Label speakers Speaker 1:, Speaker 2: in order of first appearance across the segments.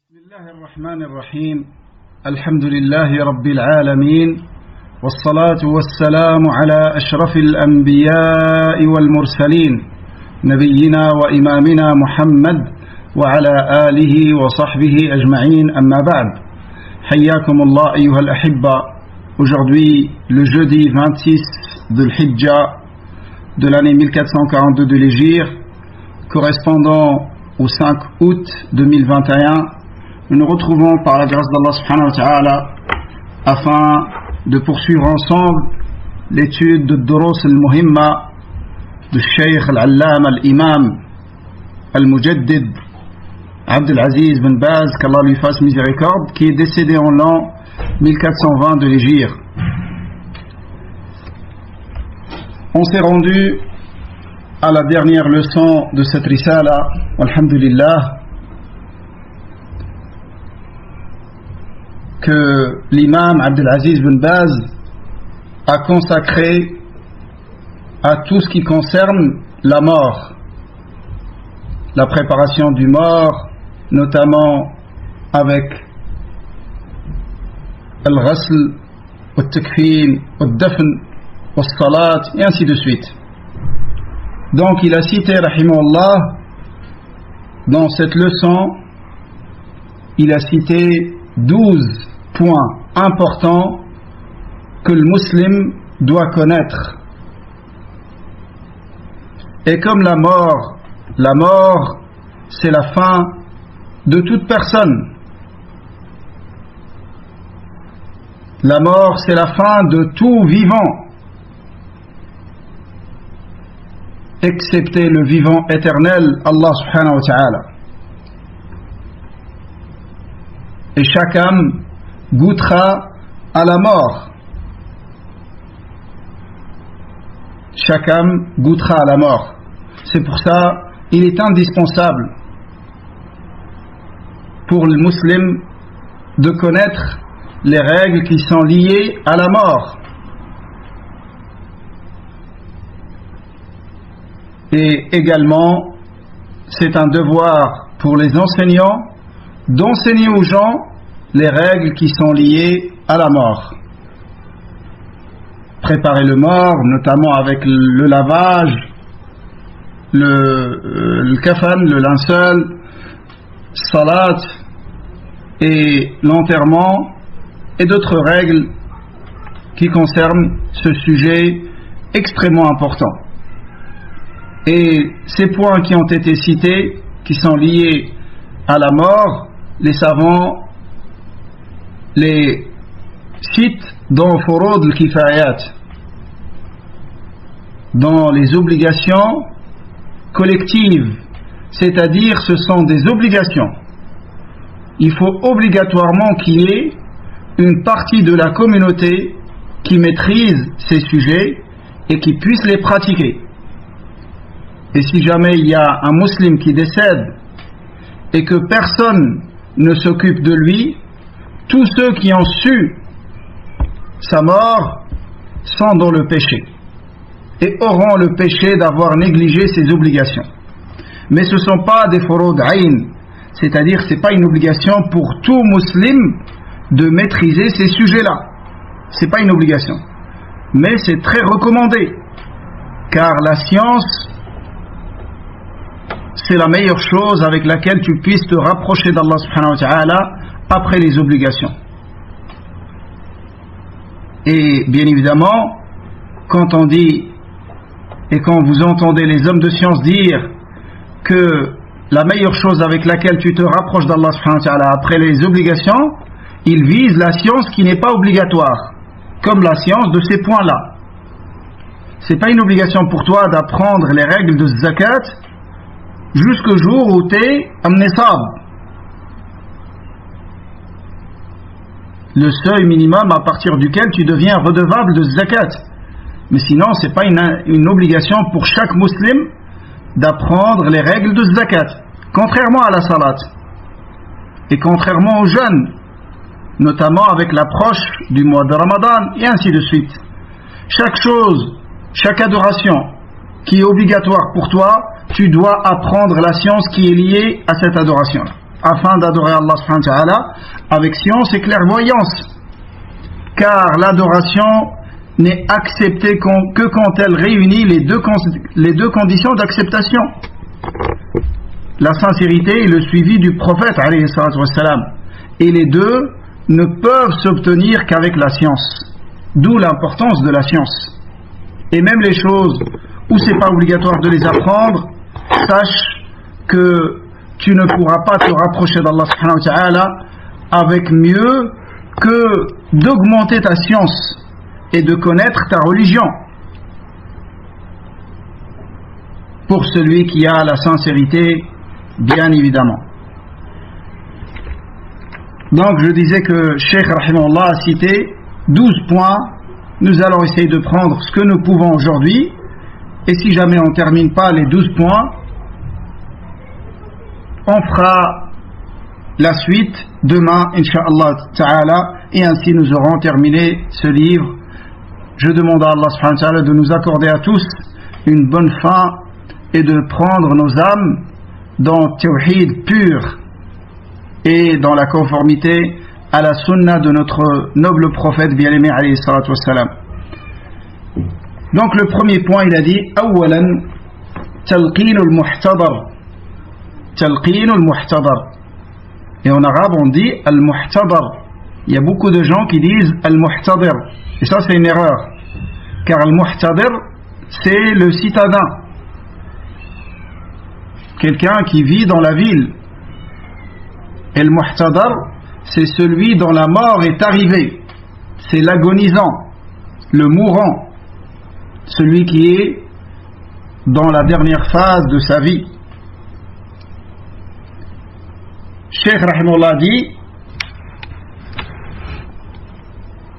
Speaker 1: بسم الله الرحمن الرحيم الحمد لله رب العالمين والصلاة والسلام على أشرف الأنبياء والمرسلين نبينا وإمامنا محمد وعلى آله وصحبه أجمعين أما بعد حياكم الله أيها الأحبة. Aujourd'hui, le jeudi 26 de l'Hijja de l'année 1442 de l'Hégire, correspondant au 5 août 2021, nous nous retrouvons par la grâce d'Allah subhanahu wa ta'ala afin de poursuivre ensemble l'étude de Durus al-Muhimma du Cheikh al-Allama al-Imam al-Mujaddid Abdel Aziz bin Baz, qu'Allah lui fasse miséricorde, qui est décédé en l'an 1420 de l'Hégire. On s'est rendu à la dernière leçon de cette risala, alhamdulillah, que l'imam Abdel Aziz bin Baz a consacré à tout ce qui concerne la mort, la préparation du mort, notamment avec al-ghasl, al-takfin, al-dafn, al-salat, et ainsi de suite. Donc il a cité, rahimahullah, dans cette leçon, il a cité 12 points importants que le musulman doit connaître. Et comme la mort, c'est la fin de toute personne. La mort, c'est la fin de tout vivant, excepté le vivant éternel, Allah subhanahu wa ta'ala. Et chaque âme goûtera à la mort. Chaque âme goûtera à la mort. C'est pour ça il est indispensable pour le musulman de connaître les règles qui sont liées à la mort. Et également, c'est un devoir pour les enseignants d'enseigner aux gens les règles qui sont liées à la mort. Préparer le mort, notamment avec le lavage, le kafan, le linceul, salat et l'enterrement, et d'autres règles qui concernent ce sujet extrêmement important. Et ces points qui ont été cités, qui sont liés à la mort, les savants les citent dans Furud al-Kifayat, dans les obligations collectives, c'est-à-dire ce sont des obligations. Il faut obligatoirement qu'il y ait une partie de la communauté qui maîtrise ces sujets et qui puisse les pratiquer. Et si jamais il y a un musulman qui décède et que personne ne s'occupe de lui, tous ceux qui ont su sa mort sont dans le péché et auront le péché d'avoir négligé ses obligations. Mais ce ne sont pas des furud ayn, c'est-à-dire ce n'est pas une obligation pour tout musulman de maîtriser ces sujets-là. Ce n'est pas une obligation, mais c'est très recommandé, car la science, c'est la meilleure chose avec laquelle tu puisses te rapprocher d'Allah subhanahu wa ta'ala après les obligations. Et bien évidemment, quand on dit et quand vous entendez les hommes de science dire que la meilleure chose avec laquelle tu te rapproches d'Allah subhanahu wa ta'ala après les obligations, ils visent la science qui n'est pas obligatoire, comme la science de ces points-là. C'est pas une obligation pour toi d'apprendre les règles de zakat jusqu'au jour où tu es am-nisab, le seuil minimum à partir duquel tu deviens redevable de zakat. Mais sinon, ce n'est pas une obligation pour chaque musulman d'apprendre les règles de zakat, contrairement à la salat et contrairement aux jeûnes, notamment avec l'approche du mois de Ramadan, et ainsi de suite. Chaque chose, chaque adoration qui est obligatoire pour toi, tu dois apprendre la science qui est liée à cette adoration. afin d'adorer Allah subhanahu wa ta'ala avec science et clairvoyance, car l'adoration n'est acceptée que quand elle réunit les deux conditions d'acceptation, la sincérité et le suivi du prophète alayhi salatu wassalam, et les deux ne peuvent s'obtenir qu'avec la science, d'où l'importance de la science. Et même les choses où c'est pas obligatoire de les apprendre, sache que tu ne pourras pas te rapprocher d'Allah subhanahu wa ta'ala avec mieux que d'augmenter ta science et de connaître ta religion. Pour celui qui a la sincérité, bien évidemment. Donc je disais que Cheikh Rahimahullah a cité 12 points. Nous allons essayer de prendre ce que nous pouvons aujourd'hui, et si jamais on ne termine pas les 12 points, on fera la suite demain, Inch'Allah Ta'ala, et ainsi nous aurons terminé ce livre. Je demande à Allah subhanahu wa ta'ala de nous accorder à tous une bonne fin et de prendre nos âmes dans Tawhid pur et dans la conformité à la sunna de notre noble prophète bien-aimé alayhi salatu wassalam. Donc le premier point, il a dit أولا تلقين المحتضر. تلقين المحتضر. Et en arabe on dit al-muhtadar. Il y a beaucoup de gens qui disent al-muhtadir, et ça c'est une erreur, car al-muhtadir c'est le citadin, quelqu'un qui vit dans la ville, et le muhtadar c'est celui dont la mort est arrivée, c'est l'agonisant, le mourant, celui qui est dans la dernière phase de sa vie. Cheikh Rahimahullah dit,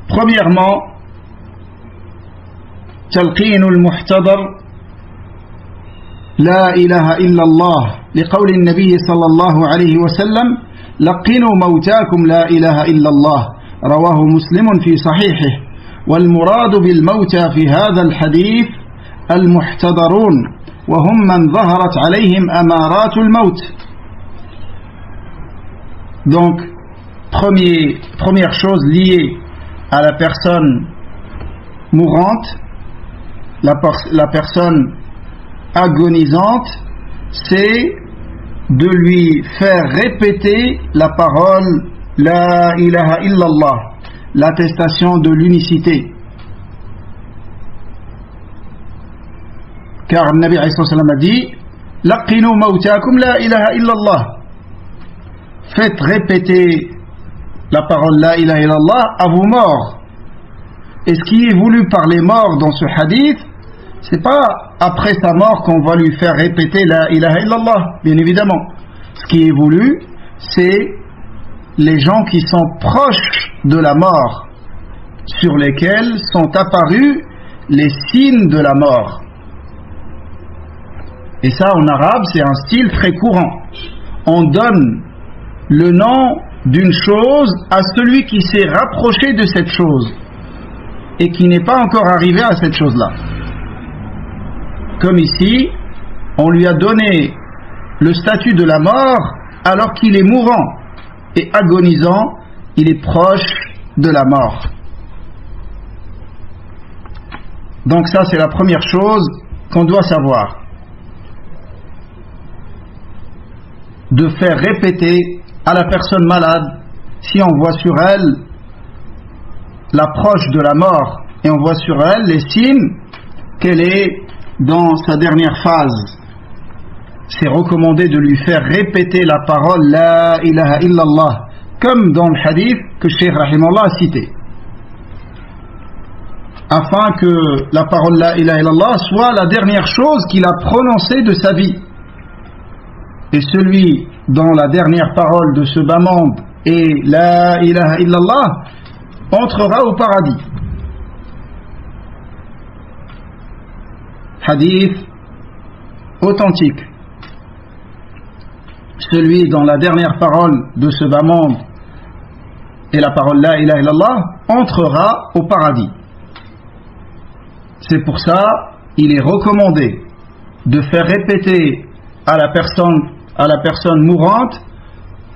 Speaker 1: premièrement, تلقين المحتضر لا إله إلا الله لقول النبي صلى الله عليه وسلم لقنوا موتاكم لا إله إلا الله رواه مسلم في صحيحه والمراد بالموتى في هذا الحديث المحتضرون وهم من ظهرت عليهم أمارات الموت. Donc première chose liée à la personne mourante, la personne agonisante, c'est de lui faire répéter la parole La ilaha illallah, l'attestation de l'unicité. Car le Nabi alayhi salam a dit Laqinu mawtakum la ilaha illallah. Faites répéter la parole La ilaha illallah à vos morts. Et ce qui est voulu par les morts dans ce hadith, c'est pas après sa mort qu'on va lui faire répéter La ilaha illallah, bien évidemment. Ce qui est voulu, c'est les gens qui sont proches de la mort, sur lesquels sont apparus les signes de la mort. Et ça, en arabe, c'est un style très courant. On donne le nom d'une chose à celui qui s'est rapproché de cette chose et qui n'est pas encore arrivé à cette chose-là. Comme ici, on lui a donné le statut de la mort alors qu'il est mourant et agonisant, il est proche de la mort. Donc ça, c'est la première chose qu'on doit savoir. De faire répéter à la personne malade, si on voit sur elle l'approche de la mort et on voit sur elle les signes qu'elle est dans sa dernière phase, c'est recommandé de lui faire répéter la parole La ilaha illallah, comme dans le hadith que Cheikh Rahimahullah a cité, afin que la parole La ilaha illallah soit la dernière chose qu'il a prononcée de sa vie. Et celui dont la dernière parole de ce bas monde est La ilaha illallah entrera au paradis. Hadith authentique. Celui dont la dernière parole de ce bas monde est la parole La ilaha illallah entrera au paradis. C'est pour ça il est recommandé de faire répéter à la personne mourante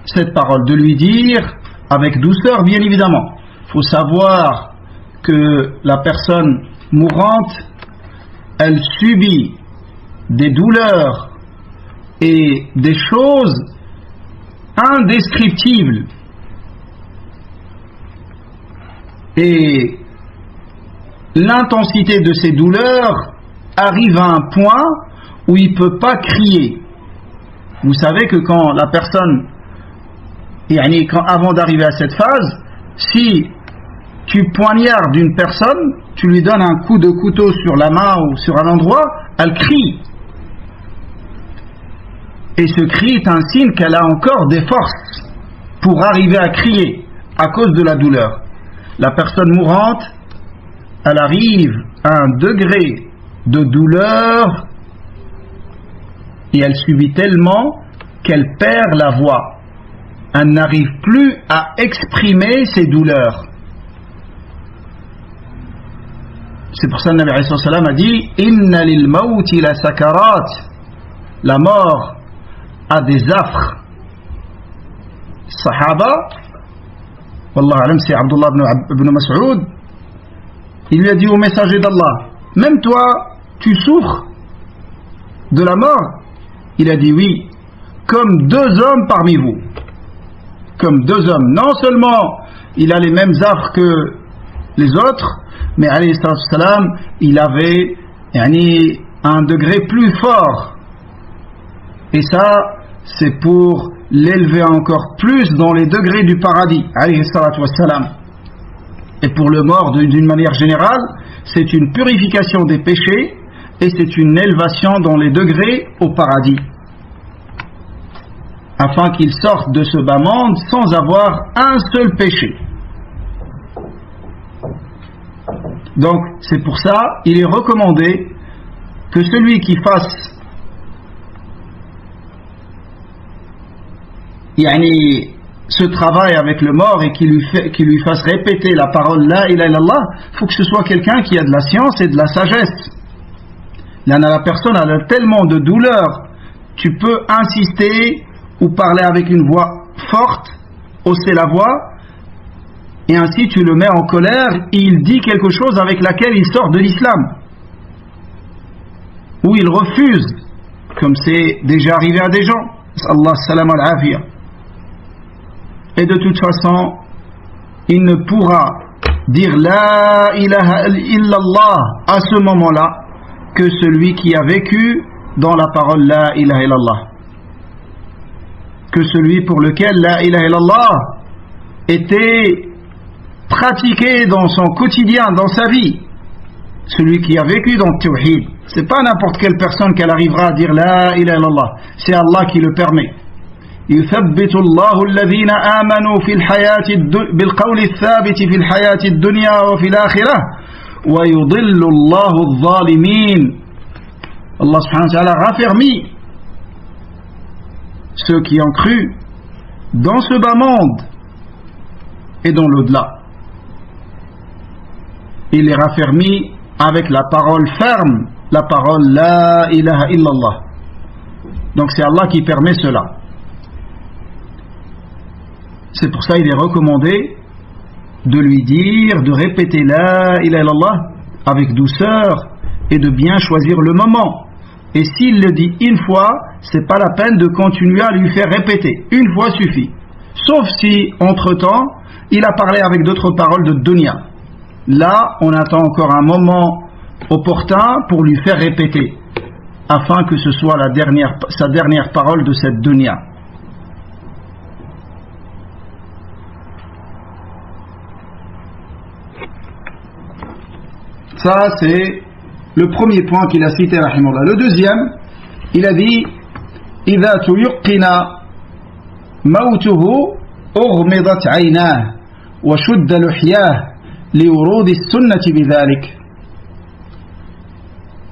Speaker 1: cette parole, de lui dire, avec douceur bien évidemment. Il faut savoir que la personne mourante, elle subit des douleurs et des choses indescriptibles. Et l'intensité de ces douleurs arrive à un point où il ne peut pas crier. Vous savez que quand la personne, avant d'arriver à cette phase, si tu poignardes une personne, tu lui donnes un coup de couteau sur la main ou sur un endroit, elle crie. Et ce cri est un signe qu'elle a encore des forces pour arriver à crier à cause de la douleur. La personne mourante, elle arrive à un degré de douleur et elle subit tellement qu'elle perd la voix. Elle n'arrive plus à exprimer ses douleurs. C'est pour ça que le Nabi alayhi salam a dit Inna lil mawti la sakarat. La mort a des affres. Sahaba, Wallah alam, c'est Abdullah ibn Mas'ud, il lui a dit au messager d'Allah, même toi, tu souffres de la mort? Il a dit oui, comme deux hommes parmi vous. Comme deux hommes. Non seulement il a les mêmes affres que les autres, mais alayhi salam, il avait un degré plus fort. Et ça, c'est pour l'élever encore plus dans les degrés du paradis, alayhi salam. Et pour le mort, d'une manière générale, c'est une purification des péchés et c'est une élévation dans les degrés au paradis, afin qu'il sorte de ce bas monde sans avoir un seul péché. Donc c'est pour ça il est recommandé que celui qui fasse ce travail avec le mort et qui lui fasse répéter la parole La ilaha illallah, il faut que ce soit quelqu'un qui a de la science et de la sagesse. Là, la personne a tellement de douleur, tu peux insister ou parler avec une voix forte, hausser la voix, et ainsi tu le mets en colère et il dit quelque chose avec laquelle il sort de l'islam, ou il refuse, comme c'est déjà arrivé à des gens. Allah salam al-afiyah. Et de toute façon, il ne pourra dire La ilaha illallah à ce moment-là que celui qui a vécu dans la parole La ilaha illallah, que celui pour lequel La ilaha illallah était pratiqué dans son quotidien, dans sa vie, celui qui a vécu dans le tawhid. C'est pas n'importe quelle personne qu'elle arrivera à dire La ilaha illallah, c'est Allah qui le permet. يثبت الله الذين آمنوا في الحياة بالقول الثابت في الحياة الدنيا وفي الآخرة ويضل الله الظالمين. Allah subhanahu wa ta'ala raffermit ceux qui ont cru dans ce bas monde et dans l'au-delà. Il les raffermit avec la parole ferme, la parole La ilaha illallah. Donc c'est Allah qui permet cela. C'est pour ça qu'il est recommandé de lui dire, de répéter La ilaha illallah avec douceur et de bien choisir le moment. Et s'il le dit une fois, c'est pas la peine de continuer à lui faire répéter. Une fois suffit. Sauf si, entre-temps, il a parlé avec d'autres paroles de dunya. Là, on attend encore un moment opportun pour lui faire répéter, afin que ce soit sa dernière parole de cette dunya. Ça, c'est le premier point qu'il a cité, rahimahullah. Le deuxième, il a dit إذا تيقن موته أغمضت عيناه وشد لحياه لورود السنة بذلك.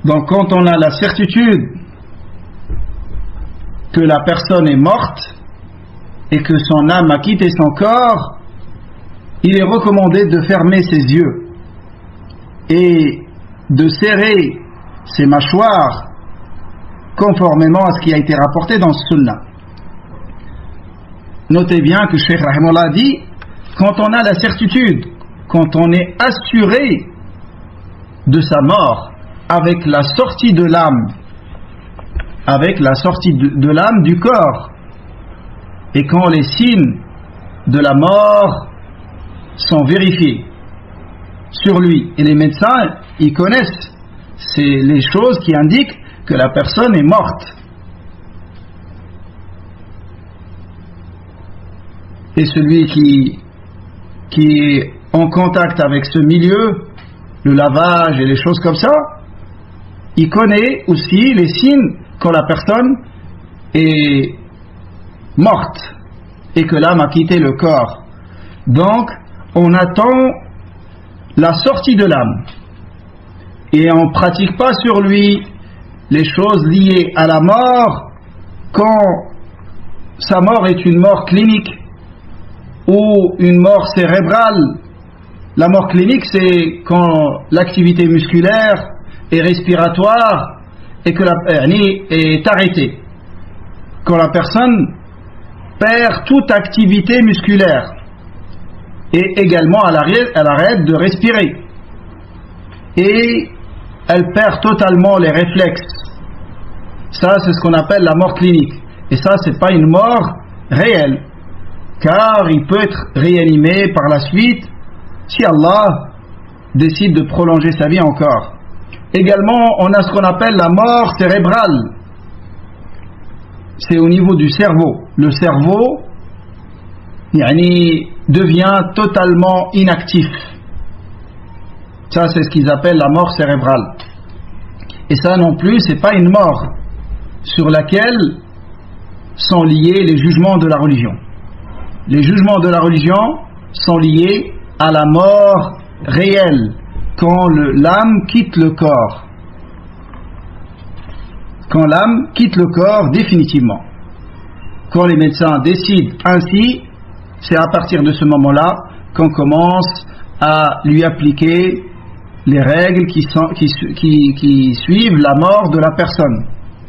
Speaker 1: Donc quand on a la certitude que la personne est morte et que son âme a quitté son corps, il est recommandé de fermer ses yeux et de serrer ses mâchoires conformément à ce qui a été rapporté dans ce sunnah. notez bien que Cheikh Rahimullah dit, quand on a la certitude, quand on est assuré de sa mort, avec la sortie de l'âme, du corps, et quand les signes de la mort sont vérifiés sur lui, et les médecins, ils connaissent, c'est les choses qui indiquent que la personne est morte. Et celui qui est en contact avec ce milieu, le lavage et les choses comme ça, il connaît aussi les signes quand la personne est morte et que l'âme a quitté le corps. Donc, on attend la sortie de l'âme et on ne pratique pas sur lui les choses liées à la mort quand sa mort est une mort clinique ou une mort cérébrale. La mort clinique, c'est quand l'activité musculaire et respiratoire est arrêtée, quand la personne perd toute activité musculaire et également elle arrête de respirer et elle perd totalement les réflexes. Ça, c'est ce qu'on appelle la mort clinique, et ça, c'est pas une mort réelle, car il peut être réanimé par la suite si Allah décide de prolonger sa vie encore. Également, on a ce qu'on appelle la mort cérébrale. C'est au niveau du cerveau. Le cerveau devient totalement inactif. Ça, c'est ce qu'ils appellent la mort cérébrale. Et ça non plus, c'est pas une mort sur laquelle sont liés les jugements de la religion. Les jugements de la religion sont liés à la mort réelle, quand l'âme quitte le corps. Quand l'âme quitte le corps définitivement. Quand les médecins décident ainsi, c'est à partir de ce moment-là qu'on commence à lui appliquer les règles qui suivent la mort de la personne.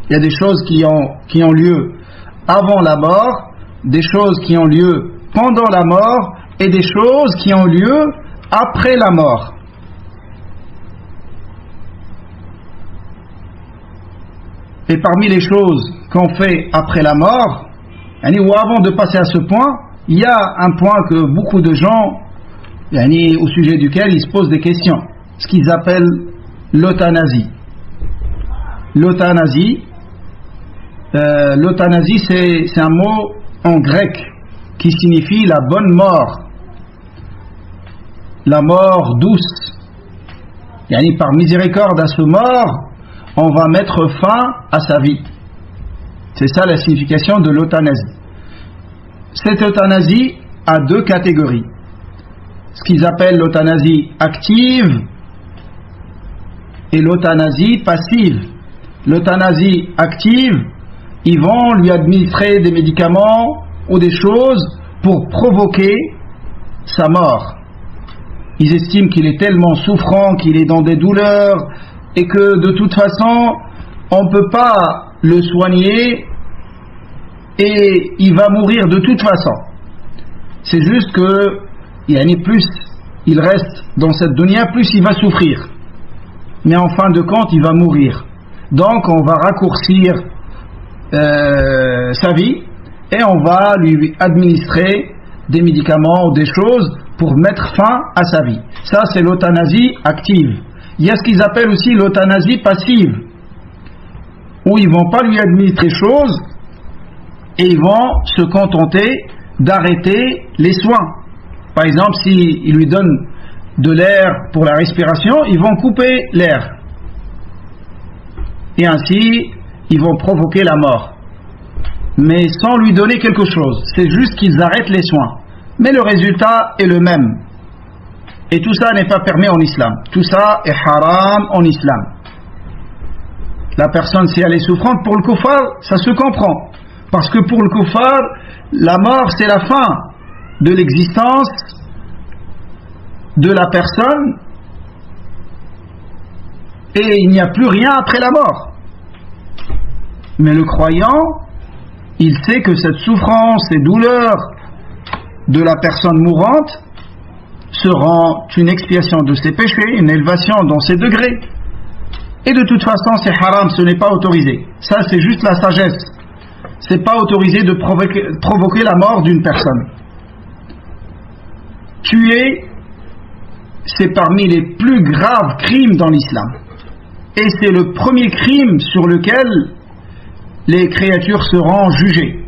Speaker 1: Il y a des choses qui ont lieu avant la mort, des choses qui ont lieu pendant la mort et des choses qui ont lieu après la mort. Et parmi les choses qu'on fait après la mort, ou avant de passer à ce point, il y a un point que beaucoup de gens, au sujet duquel ils se posent des questions, ce qu'ils appellent l'euthanasie. L'euthanasie, c'est un mot en grec qui signifie la bonne mort, la mort douce. Par miséricorde à ce mort, on va mettre fin à sa vie. C'est ça la signification de l'euthanasie. Cette euthanasie a deux catégories. Ce qu'ils appellent l'euthanasie active et l'euthanasie passive. L'euthanasie active, ils vont lui administrer des médicaments ou des choses pour provoquer sa mort. Ils estiment qu'il est tellement souffrant, qu'il est dans des douleurs, et que de toute façon, on ne peut pas le soigner et il va mourir de toute façon. C'est juste que plus il reste dans cette dunya, plus il va souffrir. Mais en fin de compte, il va mourir. Donc on va raccourcir sa vie et on va lui administrer des médicaments ou des choses pour mettre fin à sa vie. Ça, c'est l'euthanasie active. Il y a ce qu'ils appellent aussi l'euthanasie passive, où ils ne vont pas lui administrer des choses et ils vont se contenter d'arrêter les soins. Par exemple, s'ils lui donnent de l'air pour la respiration, ils vont couper l'air. Et ainsi, ils vont provoquer la mort. Mais sans lui donner quelque chose. C'est juste qu'ils arrêtent les soins. Mais le résultat est le même. Et tout ça n'est pas permis en islam. Tout ça est haram en islam. La personne, si elle est souffrante, pour le kuffar, ça se comprend. Parce que pour le kuffar, la mort, c'est la fin de l'existence de la personne et il n'y a plus rien après la mort. Mais le croyant, il sait que cette souffrance, ces douleurs de la personne mourante sera une expiation de ses péchés, une élévation dans ses degrés. Et de toute façon, c'est haram, ce n'est pas autorisé. Ça, c'est juste la sagesse. C'est pas autorisé de provoquer la mort d'une personne. Tuer, c'est parmi les plus graves crimes dans l'islam. Et c'est le premier crime sur lequel les créatures seront jugées.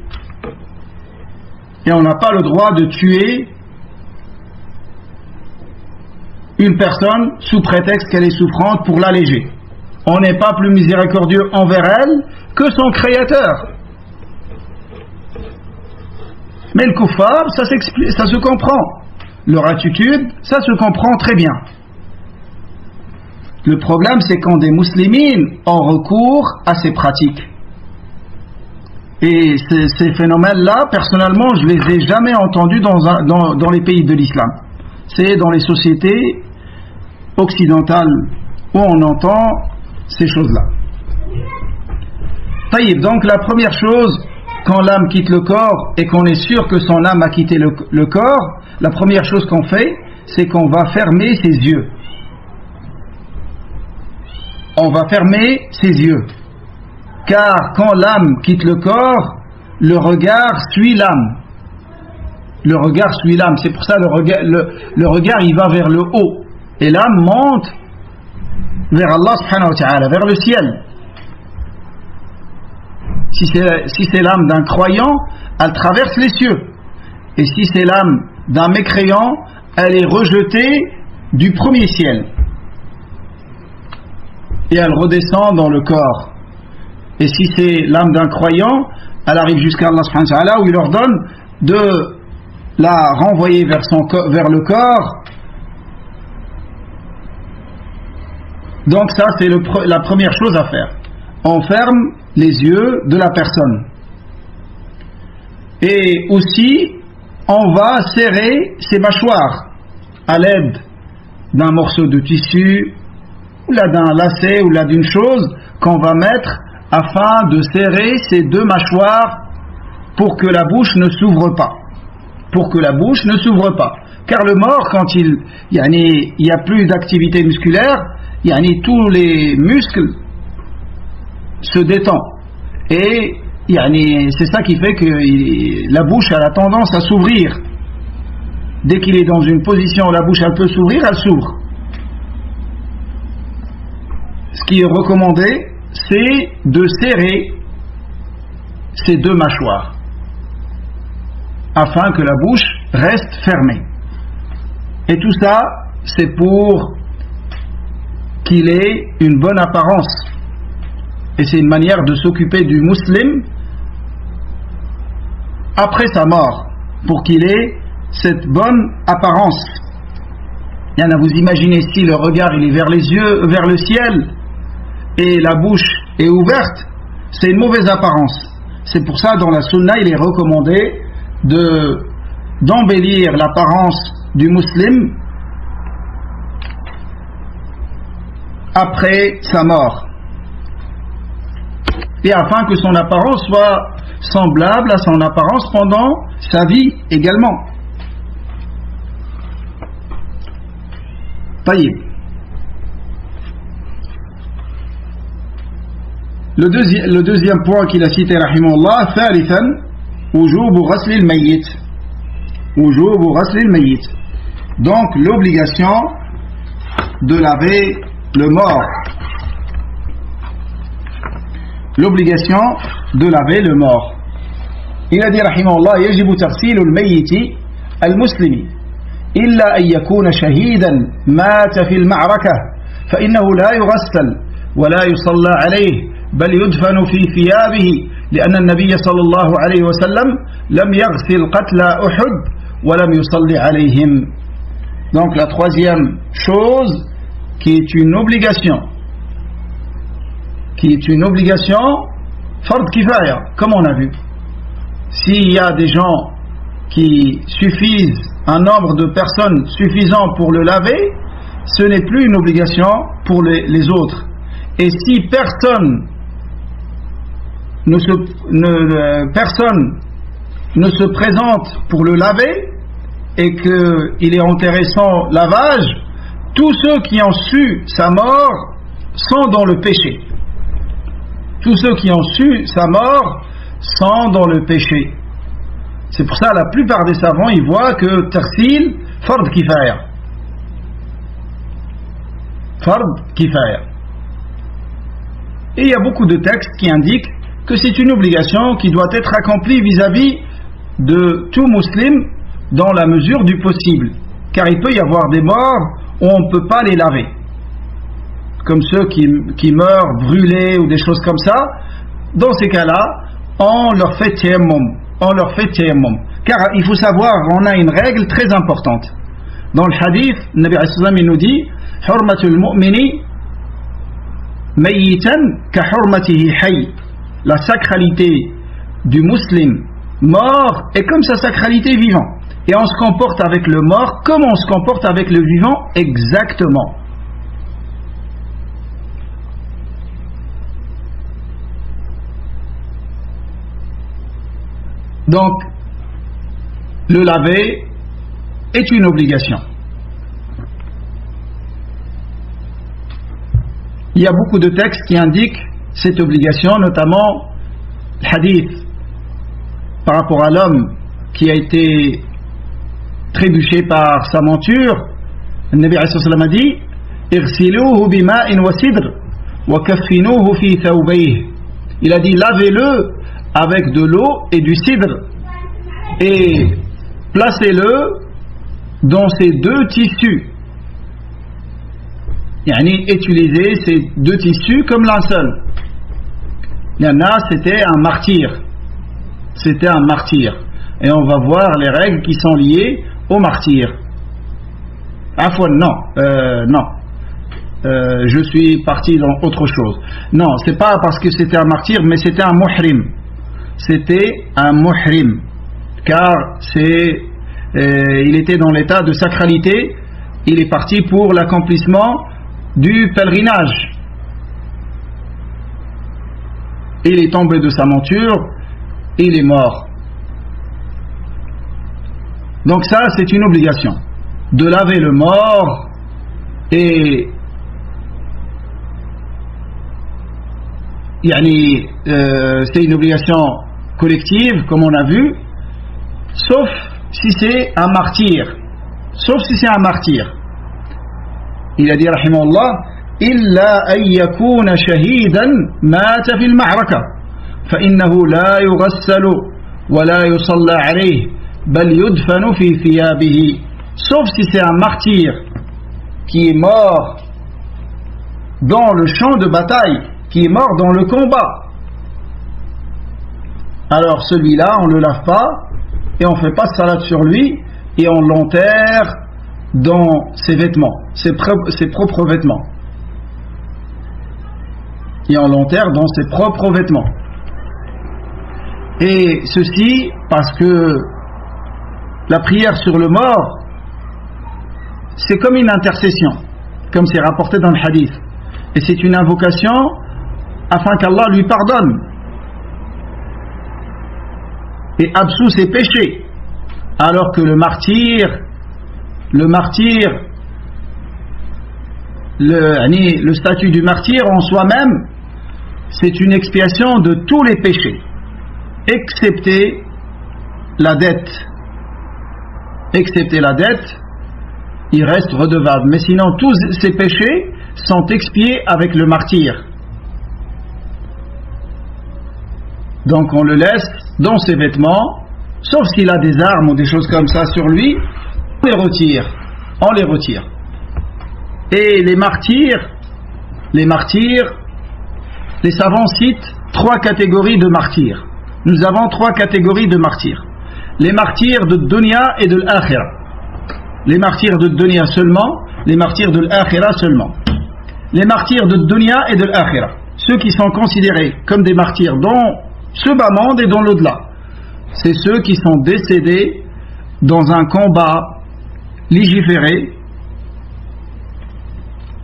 Speaker 1: Et on n'a pas le droit de tuer une personne sous prétexte qu'elle est souffrante pour l'alléger. On n'est pas plus miséricordieux envers elle que son créateur. Mais le kuffar, ça se comprend. Leur attitude, ça se comprend très bien. Le problème, c'est quand des musulmans ont recours à ces pratiques. Et ces phénomènes-là, personnellement, je ne les ai jamais entendus dans les pays de l'islam. C'est dans les sociétés occidentales où on entend ces choses-là. Taïb, donc la première chose, quand l'âme quitte le corps et qu'on est sûr que son âme a quitté le corps, la première chose qu'on fait, c'est qu'on va fermer ses yeux. On va fermer ses yeux. Car quand l'âme quitte le corps, le regard suit l'âme. Le regard suit l'âme. C'est pour ça le regard il va vers le haut. Et l'âme monte vers Allah subhanahu wa ta'ala, vers le ciel. Si c'est l'âme d'un croyant, elle traverse les cieux. Et si c'est l'âme d'un mécréant, elle est rejetée du premier ciel. Et elle redescend dans le corps. Et si c'est l'âme d'un croyant, elle arrive jusqu'à Allah subhanahu wa ta'ala où il ordonne de la renvoyer vers le corps. Donc ça c'est la première chose à faire. On ferme les yeux de la personne. Et aussi, on va serrer ses mâchoires à l'aide d'un morceau de tissu, ou là d'un lacet, ou là d'une chose qu'on va mettre afin de serrer ces deux mâchoires pour que la bouche ne s'ouvre pas. Pour que la bouche ne s'ouvre pas. Car le mort, quand il y a plus d'activité musculaire, tous les muscles se détendent. Et c'est ça qui fait que la bouche a la tendance à s'ouvrir. Dès qu'il est dans une position où la bouche elle peut s'ouvrir, elle s'ouvre. Ce qui est recommandé, c'est de serrer ces deux mâchoires afin que la bouche reste fermée. Et tout ça, c'est pour qu'il ait une bonne apparence. Et c'est une manière de s'occuper du musulman après sa mort, pour qu'il ait cette bonne apparence. Vous imaginez si le regard il est vers les yeux, vers le ciel, et la bouche est ouverte, c'est une mauvaise apparence. C'est pour ça dans la sunna il est recommandé d'embellir l'apparence du musulman après sa mort, et afin que son apparence soit semblable à son apparence pendant sa vie également. Taïb. Le deuxième point qu'il a cité rahimahullah, thalithan wujubu ghasli al-mayyit. Wujubu ghasli al-mayyit. Donc l'obligation de laver le mort. L'obligation de laver le mort. Il a dit rahimahullah, yajibu taghsilu al-mayyit al-muslimi إلا أن يكون شهيدا مات في المعركة فإنه لا يغسل ولا يصلى عليه بل يدفن في ثيابه لأن النبي صلى الله عليه وسلم لم يغسل قتلى أحد ولم يصلي عليهم. Donc la troisième chose qui est une obligation fard kifaya, comme on a vu. S'il y a des gens qui suffisent, un nombre de personnes suffisant pour le laver, ce n'est plus une obligation pour les autres. Et si personne ne se présente pour le laver, et qu'il est enterré sans lavage, tous ceux qui ont su sa mort sont dans le péché. Tous ceux qui ont su sa mort sont dans le péché. C'est pour ça que la plupart des savants ils voient que Tarsil, Fard Kifaya. Fard Kifaya. Et il y a beaucoup de textes qui indiquent que c'est une obligation qui doit être accomplie vis-à-vis de tout musulman dans la mesure du possible. Car il peut y avoir des morts où on ne peut pas les laver. Comme ceux qui meurent brûlés ou des choses comme ça. Dans ces cas-là, on leur fait tayammum. Car il faut savoir, on a une règle très importante. Dans le hadith, le Nabi il nous dit Hurmatul mu'mini mayyitan ka hurmatihi hayy. La sacralité du musulman mort est comme sa sacralité vivant. Et on se comporte avec le mort comme on se comporte avec le vivant exactement. Donc, le laver est une obligation. Il y a beaucoup de textes qui indiquent cette obligation, notamment le hadith par rapport à l'homme qui a été trébuché par sa monture. Le Nabi a dit Irsiluhu bima'in wa sidr wa kaffinuhu fi thawbayh. Il a dit lavez-le avec de l'eau et du cidre et placez-le dans ces deux tissus. Yani utilisez ces deux tissus comme l'un seul. Yana, c'était un martyr. C'était un martyr. Et on va voir les règles qui sont liées au martyr. Afwan, non. Je suis parti dans autre chose. Non, c'est pas parce que c'était un martyr, mais c'était un muhrim. C'était un muhrim. Car il était dans l'état de sacralité. Il est parti pour l'accomplissement du pèlerinage. Il est tombé de sa monture, il est mort. Donc ça, c'est une obligation de laver le mort et c'est une obligation collective, comme on a vu, sauf si c'est un martyr. Il a dit rahimahullah إلا أن يكون شهيدا مات في المعركة فإنه لا يغسل ولا يصلى عليه بل يدفن في ثيابه. Sauf si c'est un martyr qui est mort dans le champ de bataille, qui est mort dans le combat, alors celui-là on ne le lave pas et on ne fait pas de salat sur lui et on l'enterre dans ses vêtements, ses propres vêtements. Et on l'enterre dans ses propres vêtements. Et ceci parce que la prière sur le mort, c'est comme une intercession, comme c'est rapporté dans le hadith. Et c'est une invocation afin qu'Allah lui pardonne et absout ses péchés. Alors que le martyr, le statut du martyr en soi-même, c'est une expiation de tous les péchés, excepté la dette. Il reste redevable. Mais sinon, tous ces péchés sont expiés avec le martyr. Donc on le laisse dans ses vêtements, sauf s'il a des armes ou des choses comme ça sur lui, on les retire. Et les martyrs, les savants citent 3 catégories de martyrs. Nous avons 3 catégories de martyrs. Les martyrs de dunya et de l'akhira. Les martyrs de dunya seulement, les martyrs de l'akhira seulement. Les martyrs de dunya et de l'akhira, ceux qui sont considérés comme des martyrs dans ce bas monde et dans l'au-delà, c'est ceux qui sont décédés dans un combat légiféré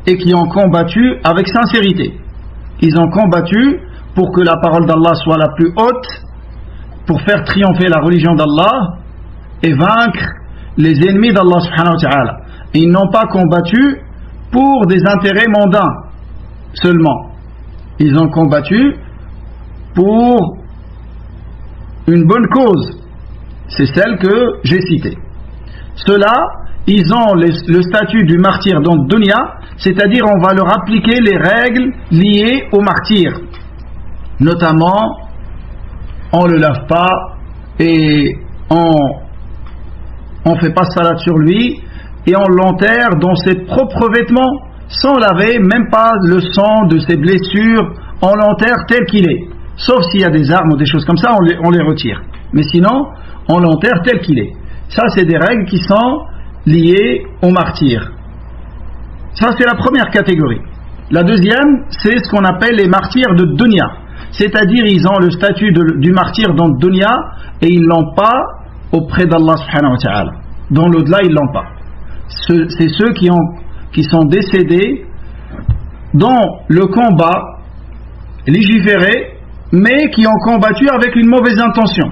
Speaker 1: et qui ont combattu avec sincérité. Ils ont combattu pour que la parole d'Allah soit la plus haute, pour faire triompher la religion d'Allah et vaincre les ennemis d'Allah subhanahu wa ta'ala. Ils n'ont pas combattu pour des intérêts mondains seulement. Ils ont combattu pour une bonne cause. C'est celle que j'ai citée. Ceux-là, ils ont le statut du martyr dans le dunya, c'est-à-dire on va leur appliquer les règles liées au martyr. Notamment, on ne le lave pas et on fait pas salat sur lui et on l'enterre dans ses propres vêtements sans laver, même pas le sang de ses blessures, on l'enterre tel qu'il est. Sauf s'il y a des armes ou des choses comme ça, on les retire. Mais sinon, on l'enterre tel qu'il est. Ça, c'est des règles qui sont liées au martyr. Ça, c'est la première catégorie. La deuxième, c'est ce qu'on appelle les martyrs de dunya. C'est-à-dire, ils ont le statut du martyr dans le dunya et ils ne l'ont pas auprès d'Allah subhanahu wa ta'ala. Dans l'au-delà, ils ne l'ont pas. C'est ceux qui sont décédés dans le combat légiféré, mais qui ont combattu avec une mauvaise intention.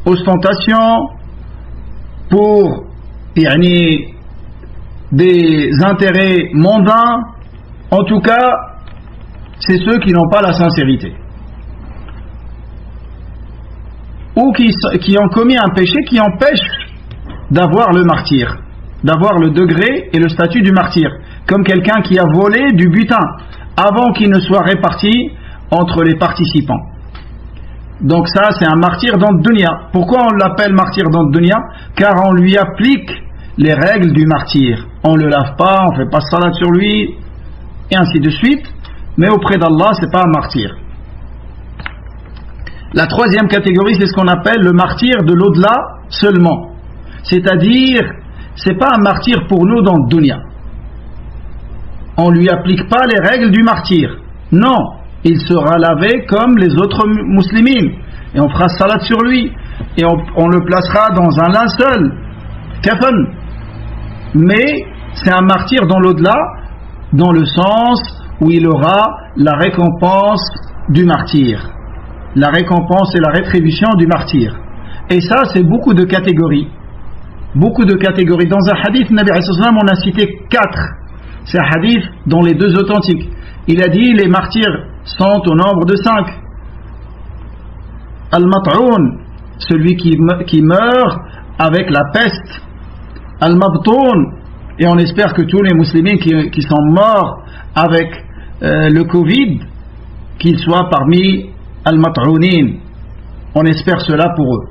Speaker 1: Ostentation, pour des intérêts mondains. En tout cas, c'est ceux qui n'ont pas la sincérité. Ou qui ont commis un péché qui empêche d'avoir le martyr, d'avoir le degré et le statut du martyr, comme quelqu'un qui a volé du butin avant qu'il ne soit réparti entre les participants. Donc ça, c'est un martyr dans le dunya. Pourquoi on l'appelle martyr dans le dunya? Car on lui applique les règles du martyr. On ne le lave pas, on ne fait pas salat sur lui, et ainsi de suite. Mais auprès d'Allah, ce n'est pas un martyr. La troisième catégorie, c'est ce qu'on appelle le martyr de l'au-delà seulement. C'est-à-dire, ce n'est pas un martyr pour nous dans le dunya. On ne lui applique pas les règles du martyr. Non, il sera lavé comme les autres musulmans. Et on fera salat sur lui. Et on le placera dans un linceul, kafan. Mais c'est un martyr dans l'au-delà, dans le sens où il aura la récompense du martyr. La récompense et la rétribution du martyr. Et ça, c'est beaucoup de catégories. Beaucoup de catégories. Dans un hadith, Nabi alayhi salam, on a cité 4. C'est un hadith dans les 2 authentiques. Il a dit les martyrs sont au nombre de 5. Al-Mat'oun, celui qui meurt avec la peste. Al-Mabtoun, et on espère que tous les musulmans qui sont morts avec le Covid, qu'ils soient parmi Al-Mat'ounin. On espère cela pour eux.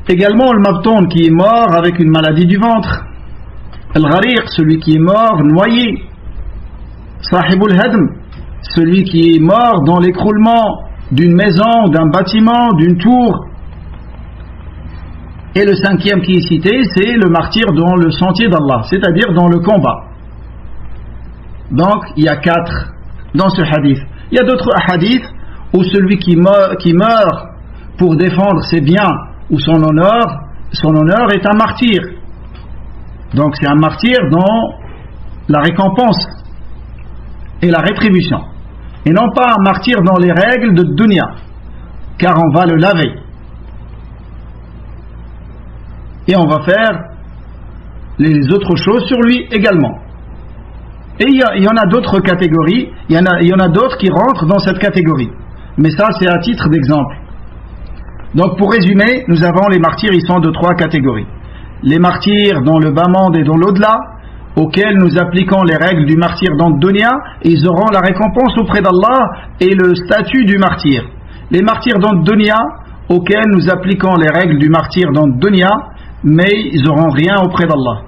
Speaker 1: Également Al-Mabtoun, qui est mort avec une maladie du ventre. Al-Ghariq, celui qui est mort noyé. Sahibul Hadm, celui qui est mort dans l'écroulement d'une maison, d'un bâtiment, d'une tour. Et le 5e qui est cité, c'est le martyr dans le sentier d'Allah, c'est-à-dire dans le combat. Donc, il y a 4 dans ce hadith. Il y a d'autres hadiths où celui qui meurt pour défendre ses biens ou son honneur est un martyr. Donc, c'est un martyr dans la récompense et la rétribution. Et non pas un martyr dans les règles de dunya, car on va le laver. Et on va faire les autres choses sur lui également. Et il y en a d'autres catégories, il y en a d'autres qui rentrent dans cette catégorie. Mais ça, c'est à titre d'exemple. Donc pour résumer, nous avons les martyrs, ils sont de 3 catégories. Les martyrs dans le bas monde et dans l'au-delà, auxquels nous appliquons les règles du martyr dans le dunya, ils auront la récompense auprès d'Allah et le statut du martyr. Les martyrs dans le dunya, auxquels nous appliquons les règles du martyr dans le dunya, mais ils n'auront rien auprès d'Allah.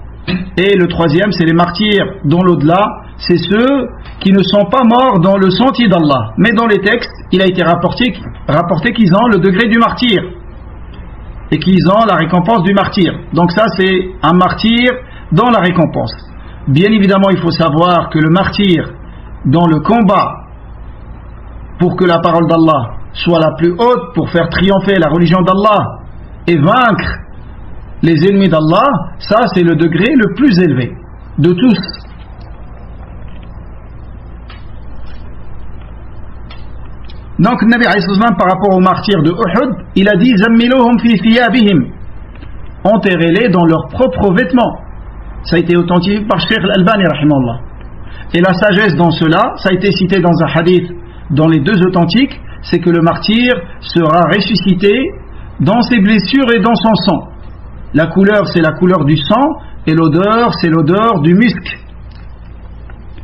Speaker 1: Et le 3e, c'est les martyrs dans l'au-delà, c'est ceux qui ne sont pas morts dans le sentier d'Allah. Mais dans les textes, il a été rapporté qu'ils ont le degré du martyr et qu'ils ont la récompense du martyr. Donc ça, c'est un martyr dans la récompense. Bien évidemment, il faut savoir que le martyr dans le combat pour que la parole d'Allah soit la plus haute, pour faire triompher la religion d'Allah et vaincre les ennemis d'Allah, ça c'est le degré le plus élevé de tous. Donc Nabi alayhi salam, par rapport aux martyrs de Uhud, il a dit Zammiluhum fi thiyabihim, enterrez-les dans leurs propres vêtements. Ça a été authentifié par Cheikh Al-Albani rahimahullah. Et la sagesse dans cela, ça a été cité dans un hadith dans les deux authentiques, c'est que le martyr sera ressuscité dans ses blessures et dans son sang. La couleur, c'est la couleur du sang, et l'odeur, c'est l'odeur du musc.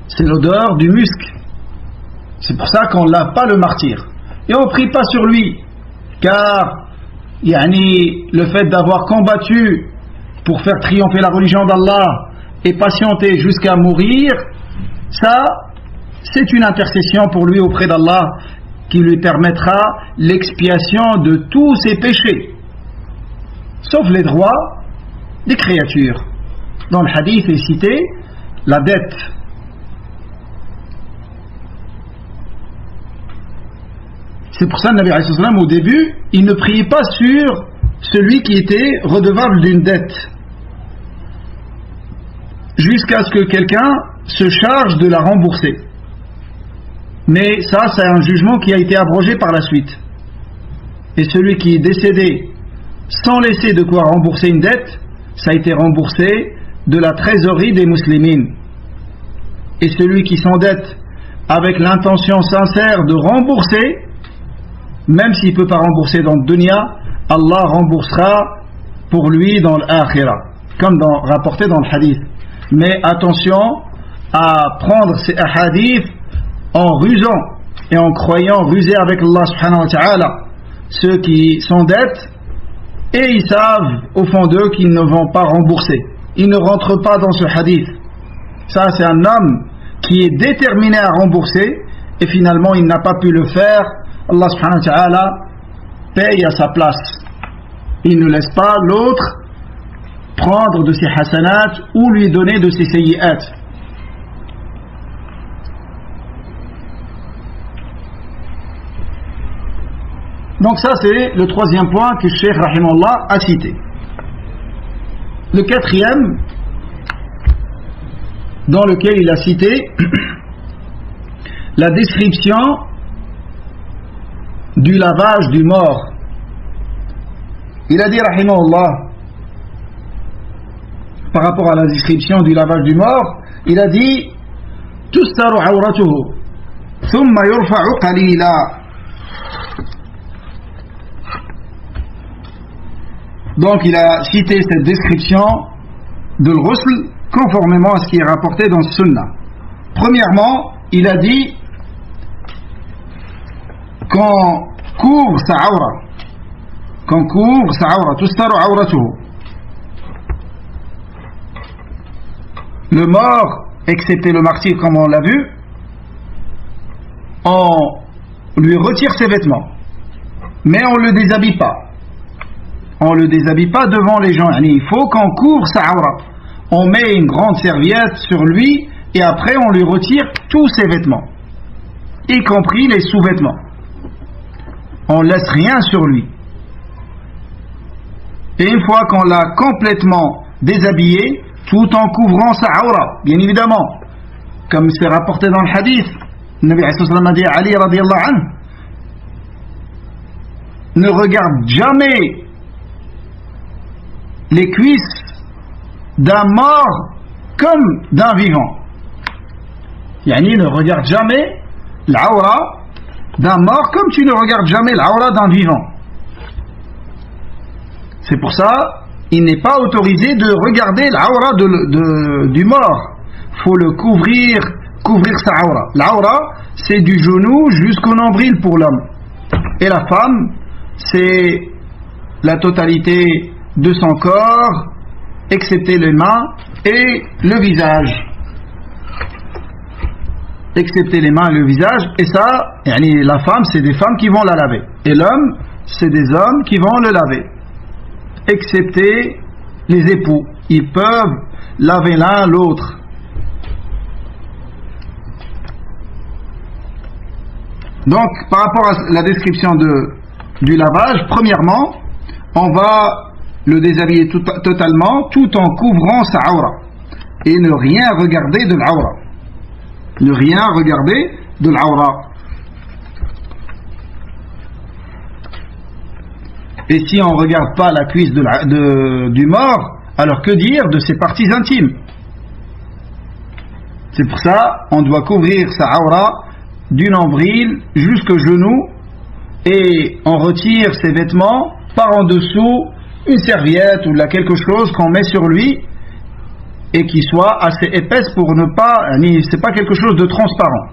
Speaker 1: C'est l'odeur du musc. C'est pour ça qu'on ne lave pas le martyr. Et on ne prie pas sur lui, car le fait d'avoir combattu pour faire triompher la religion d'Allah et patienter jusqu'à mourir, ça, c'est une intercession pour lui auprès d'Allah qui lui permettra l'expiation de tous ses péchés, sauf les droits des créatures. Dans le hadith est cité la dette. C'est pour ça que le Nabi alayhi salam, au début, il ne priait pas sur celui qui était redevable d'une dette, jusqu'à ce que quelqu'un se charge de la rembourser. Mais ça, c'est un jugement qui a été abrogé par la suite. Et celui qui est décédé sans laisser de quoi rembourser une dette, ça a été remboursé de la trésorerie des musulmans. Et celui qui s'endette avec l'intention sincère de rembourser, même s'il ne peut pas rembourser dans le dunya, Allah remboursera pour lui dans l'akhirah, comme rapporté dans le hadith. Mais attention à prendre ces hadiths en rusant et en croyant ruser avec Allah subhanahu wa ta'ala. Ceux qui s'endettent et ils savent au fond d'eux qu'ils ne vont pas rembourser, ils ne rentrent pas dans ce hadith. Ça, c'est un homme qui est déterminé à rembourser et finalement il n'a pas pu le faire. Allah subhanahu wa ta'ala paye à sa place. Il ne laisse pas l'autre prendre de ses hasanat ou lui donner de ses sayyi'at. Donc ça, c'est le troisième point que Cheikh rahimahullah a cité. Le quatrième, dans lequel il a cité la description du lavage du mort. Il a dit rahimahullah, par rapport à la description du lavage du mort, il a dit tustaru awratuhu thumma yurfa'u qalila. Donc il a cité cette description de l'ghusl conformément à ce qui est rapporté dans ce sunnah. Premièrement, il a dit qu'on couvre sa awra, tustaru awratuhu. Le mort, excepté le martyr comme on l'a vu, on lui retire ses vêtements, mais on ne le déshabille pas. On ne le déshabille pas devant les gens. Il faut qu'on couvre sa awra. On met une grande serviette sur lui et après on lui retire tous ses vêtements, y compris les sous-vêtements. On ne laisse rien sur lui. Et une fois qu'on l'a complètement déshabillé, tout en couvrant sa awra, bien évidemment, comme c'est rapporté dans le hadith, le Nabi a dit à Ali radiyallahu anhu, ne regarde jamais les cuisses d'un mort comme d'un vivant. Yani ne regarde jamais l'awra d'un mort comme tu ne regardes jamais l'awra d'un vivant. C'est pour ça il n'est pas autorisé de regarder l'awra du mort. Il faut le couvrir sa awra. L'awra, c'est du genou jusqu'au nombril pour l'homme. Et la femme, c'est la totalité de son corps, excepté les mains et le visage. Excepté les mains et le visage. Et ça, la femme, c'est des femmes qui vont la laver. Et l'homme, c'est des hommes qui vont le laver. Excepté les époux, ils peuvent laver l'un l'autre. Donc par rapport à la description du lavage, premièrement on va le déshabiller totalement tout en couvrant sa awra et ne rien regarder de l'awra, ne rien regarder de l'awra. Et si on ne regarde pas la cuisse du mort, alors que dire de ses parties intimes? C'est pour ça on doit couvrir sa aura du nombril jusqu'au genou, et on retire ses vêtements par en dessous, une serviette ou quelque chose qu'on met sur lui et qui soit assez épaisse pour ne pas, c'est pas quelque chose de transparent,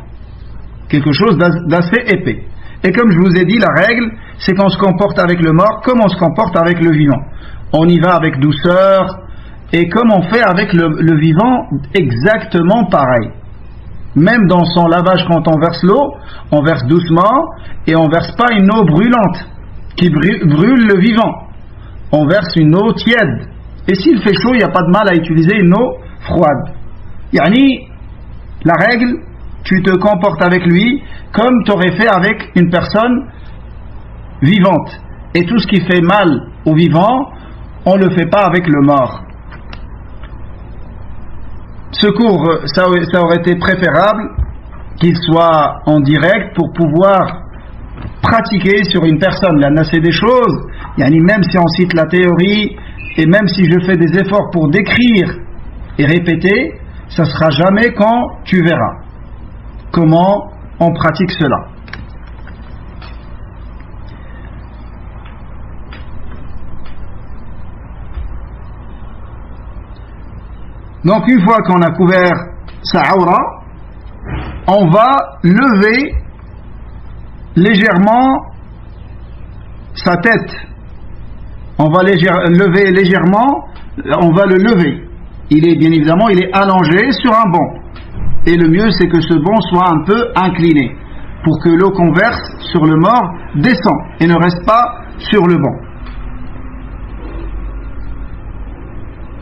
Speaker 1: quelque chose d'assez épais. Et comme je vous ai dit, la règle, c'est qu'on se comporte avec le mort comme on se comporte avec le vivant. On y va avec douceur, et comme on fait avec le vivant, exactement pareil. Même dans son lavage, quand on verse l'eau, on verse doucement, et on verse pas une eau brûlante qui brûle le vivant. On verse une eau tiède. Et s'il fait chaud, il n'y a pas de mal à utiliser une eau froide. Yani, la règle, tu te comportes avec lui comme tu aurais fait avec une personne vivante. Et tout ce qui fait mal au vivant, on ne le fait pas avec le mort. Ce cours, ça aurait été préférable qu'il soit en direct pour pouvoir pratiquer sur une personne. Là, c'est des choses, même si on cite la théorie, et même si je fais des efforts pour décrire et répéter, ça ne sera jamais quand tu verras comment on pratique cela. Donc une fois qu'on a couvert sa aura, on va lever légèrement sa tête. On va lever légèrement, on va le lever. Il est allongé sur un banc. Et le mieux, c'est que ce banc soit un peu incliné, pour que l'eau qu'on verse sur le mort descend et ne reste pas sur le banc.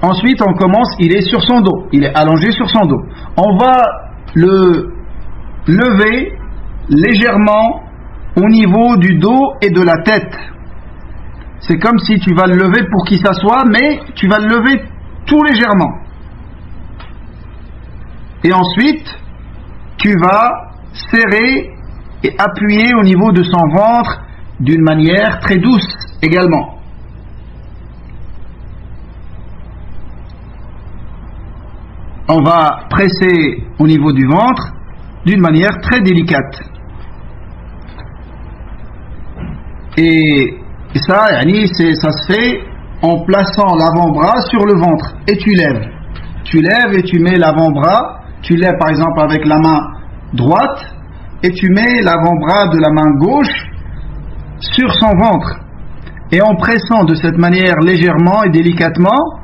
Speaker 1: Ensuite, on commence, il est sur son dos, il est allongé sur son dos. On va le lever légèrement au niveau du dos et de la tête. C'est comme si tu vas le lever pour qu'il s'assoie, mais tu vas le lever tout légèrement. Et ensuite, tu vas serrer et appuyer au niveau de son ventre d'une manière très douce également. On va presser au niveau du ventre d'une manière très délicate. Et ça, ça se fait en plaçant l'avant-bras sur le ventre. Et tu lèves. Tu lèves et tu mets l'avant-bras. Tu lèves par exemple avec la main droite et tu mets l'avant-bras de la main gauche sur son ventre. Et en pressant de cette manière légèrement et délicatement,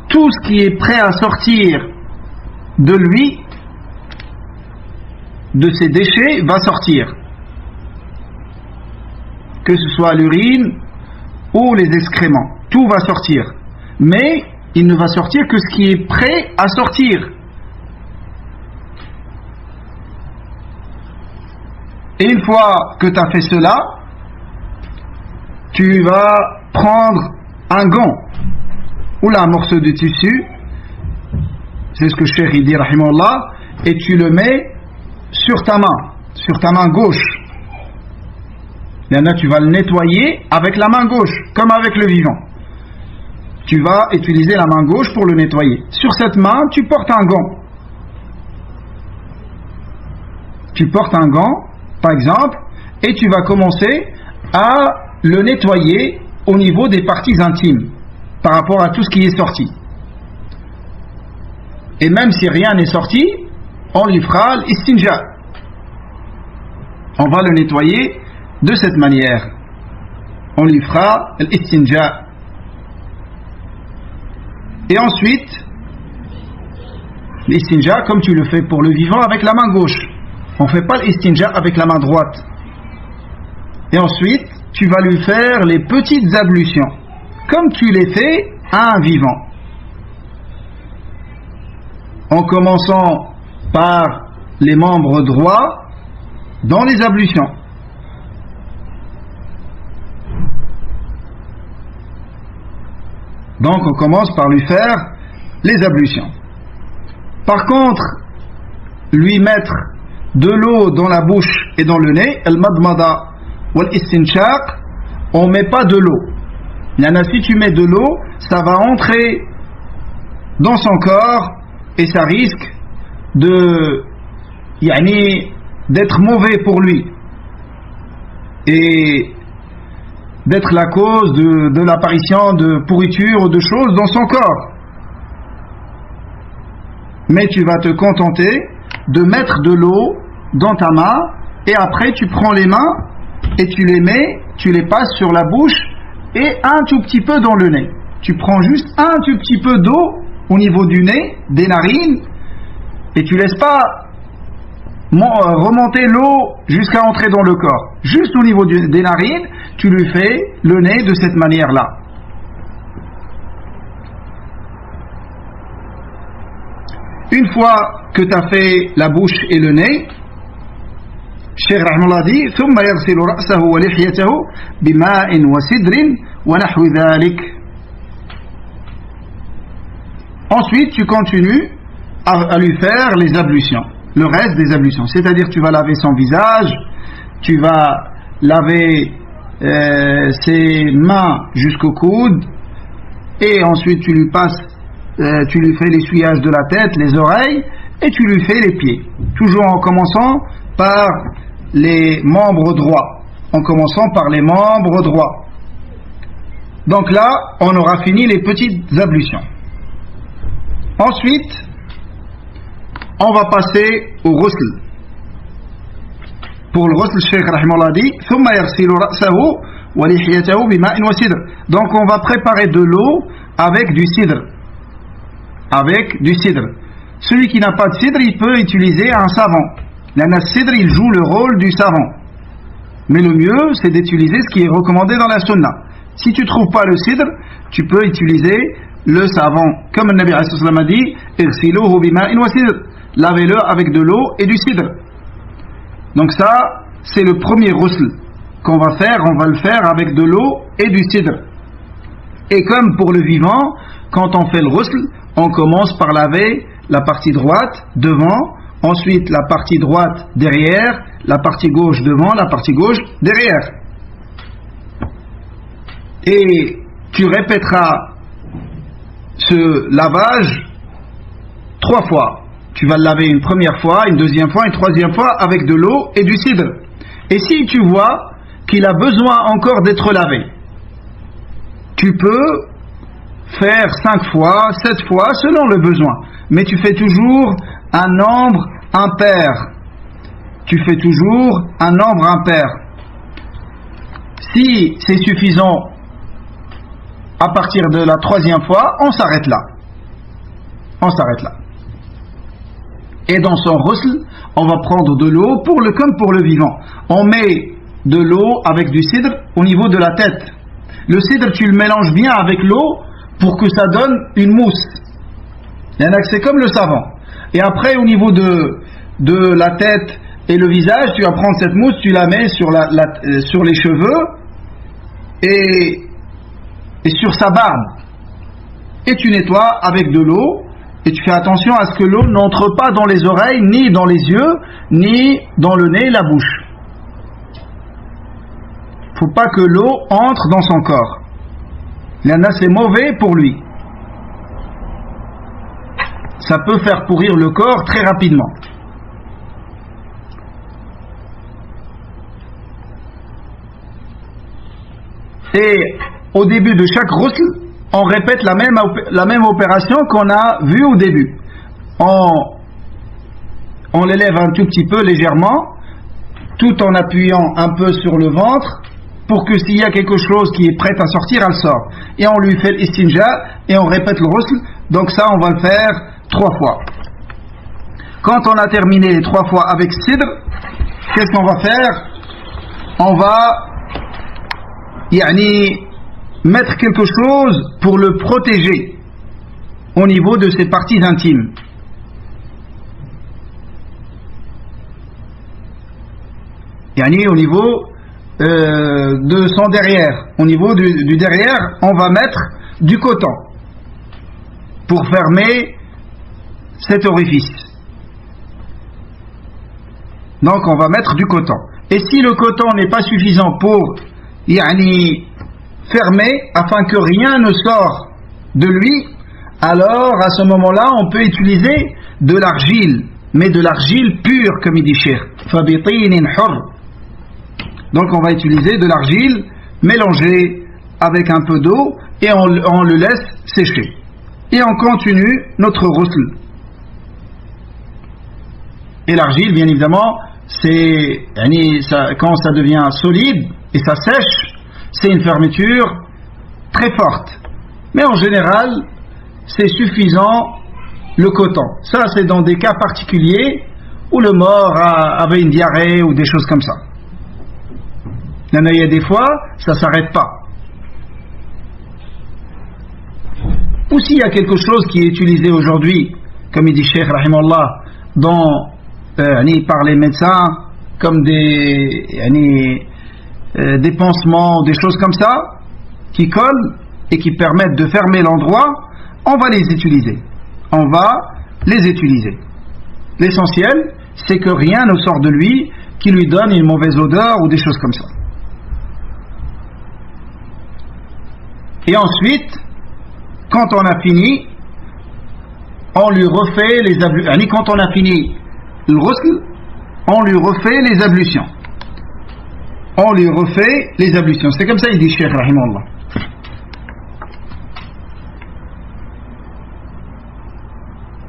Speaker 1: tout ce qui est prêt à sortir de lui, de ses déchets, va sortir. Que ce soit l'urine ou les excréments, tout va sortir. Mais il ne va sortir que ce qui est prêt à sortir. Et une fois que tu as fait cela, tu vas prendre un gant ou là un morceau de tissu, c'est ce que Cheikh dit rahimahullah, et tu le mets sur ta main gauche. Là, tu vas le nettoyer avec la main gauche, comme avec le vivant. Tu vas utiliser la main gauche pour le nettoyer. Sur cette main, tu portes un gant. Tu portes un gant, par exemple, et tu vas commencer à le nettoyer au niveau des parties intimes, par rapport à tout ce qui est sorti. Et même si rien n'est sorti, on lui fera l'istinja. On va le nettoyer de cette manière. On lui fera l'istinja. Et ensuite, l'istinja comme tu le fais pour le vivant avec la main gauche. On ne fait pas l'istinja avec la main droite. Et ensuite, tu vas lui faire les petites ablutions, comme tu les fais à un vivant. En commençant par les membres droits dans les ablutions. Donc on commence par lui faire les ablutions. Par contre, lui mettre de l'eau dans la bouche et dans le nez, al-madmada wal-istinshaq, on ne met pas de l'eau. Si tu mets de l'eau, ça va entrer dans son corps et ça risque d'être mauvais pour lui et d'être la cause de l'apparition de pourriture ou de choses dans son corps. Mais tu vas te contenter de mettre de l'eau dans ta main et après tu prends les mains et tu les mets, tu les passes sur la bouche et un tout petit peu dans le nez. Tu prends juste un tout petit peu d'eau au niveau du nez, des narines, et tu laisses pas remonter l'eau jusqu'à entrer dans le corps. Juste au niveau des narines, tu lui fais le nez de cette manière-là. Une fois que tu as fait la bouche et le nez, Cheikh Rahmallah dit ثم يغسل رأسه ولحيته بماء وسدر ونحو ذلك. Ensuite, tu continues à lui faire les ablutions, le reste des ablutions. C'est-à-dire, tu vas laver son visage, tu vas laver ses mains jusqu'au coude, et ensuite tu lui passes, tu lui fais l'essuyage de la tête, les oreilles, et tu lui fais les pieds. Toujours en commençant par les membres droits. En commençant par les membres droits. Donc là, on aura fini les petites ablutions. Ensuite, on va passer au ghusl. Pour le ghusl, Cheikh Rahimahullah dit ثم يغسل رأسه ولحيته بماء وسدر. Donc on va préparer de l'eau avec du cidre. Avec du cidre. Celui qui n'a pas de cidre, il peut utiliser un savon. Le cidre, il joue le rôle du savon. Mais le mieux, c'est d'utiliser ce qui est recommandé dans la sunna. Si tu ne trouves pas le cidre, tu peux utiliser le savon. Comme le Nabi sallallahu alayhi wa sallam a dit, irsiluhu bima'in wa cidr. Lavez-le avec de l'eau et du cidre. Donc ça, c'est le premier ghusl qu'on va faire. On va le faire avec de l'eau et du cidre. Et comme pour le vivant, quand on fait le ghusl, on commence par laver la partie droite devant, ensuite la partie droite derrière, la partie gauche devant, la partie gauche derrière. Et tu répéteras ce lavage 3 fois. Tu vas le laver une première fois, une deuxième fois, une troisième fois avec de l'eau et du cidre. Et si tu vois qu'il a besoin encore d'être lavé, tu peux faire 5 fois, 7 fois selon le besoin. Mais tu fais toujours un nombre impair. Tu fais toujours un nombre impair. Si c'est suffisant à partir de la 3e fois, on s'arrête là. On s'arrête là. Et dans son ghusl, on va prendre de l'eau comme pour le vivant. On met de l'eau avec du cidre au niveau de la tête. Le cidre, tu le mélanges bien avec l'eau pour que ça donne une mousse. C'est comme le savon. Et après, au niveau de la tête et le visage, tu vas prendre cette mousse, tu la mets sur les cheveux et sur sa barbe. Et tu nettoies avec de l'eau. Et tu fais attention à ce que l'eau n'entre pas dans les oreilles, ni dans les yeux, ni dans le nez et la bouche. Il ne faut pas que l'eau entre dans son corps. C'est mauvais pour lui. Ça peut faire pourrir le corps très rapidement. Et au début de chaque ghusl, on répète la même opération qu'on a vue au début. On l'élève un tout petit peu légèrement, tout en appuyant un peu sur le ventre, pour que s'il y a quelque chose qui est prêt à sortir, elle sort. Et on lui fait l'istinja, et on répète le ghusl. Donc ça, on va le faire 3 fois. Quand on a terminé les 3 fois avec cidre, qu'est-ce qu'on va faire? On va mettre quelque chose pour le protéger au niveau de ses parties intimes. Au niveau de son derrière. Au niveau du derrière, on va mettre du coton pour fermer cet orifice. Donc on va mettre du coton. Et si le coton n'est pas suffisant pour fermé afin que rien ne sort de lui, alors à ce moment-là on peut utiliser de l'argile, mais de l'argile pure, comme il dit Cheikh. Donc on va utiliser de l'argile mélangée avec un peu d'eau et on le laisse sécher. Et on continue notre ghusl. Et l'argile, bien évidemment, quand ça devient solide et ça sèche, c'est une fermeture très forte. Mais en général, c'est suffisant le coton. Ça, c'est dans des cas particuliers où le mort avait une diarrhée ou des choses comme ça. Il y a des fois, ça ne s'arrête pas. Ou s'il y a quelque chose qui est utilisé aujourd'hui, comme il dit Cheikh Rahimallah, par les médecins, comme des pansements, des choses comme ça, qui collent et qui permettent de fermer l'endroit, on va les utiliser. L'essentiel, c'est que rien ne sort de lui qui lui donne une mauvaise odeur ou des choses comme ça. Et ensuite, quand on a fini, on lui refait les ablutions. Quand on a fini le ghusl, on lui refait les ablutions. C'est comme ça il dit Cheikh Rahimahullah.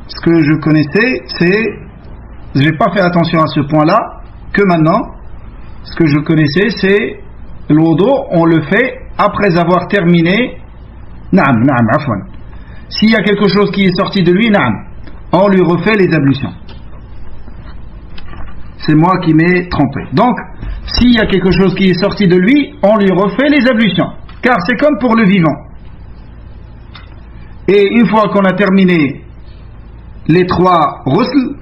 Speaker 1: Ce que je connaissais, j'ai pas fait attention à ce point-là, que maintenant, ce que je connaissais, c'est le wudu, on le fait après avoir terminé. S'il y a quelque chose qui est sorti de lui, on lui refait les ablutions. C'est moi qui m'ai trompé. Donc, s'il y a quelque chose qui est sorti de lui, on lui refait les ablutions. Car c'est comme pour le vivant. Et une fois qu'on a terminé les 3 ghusl,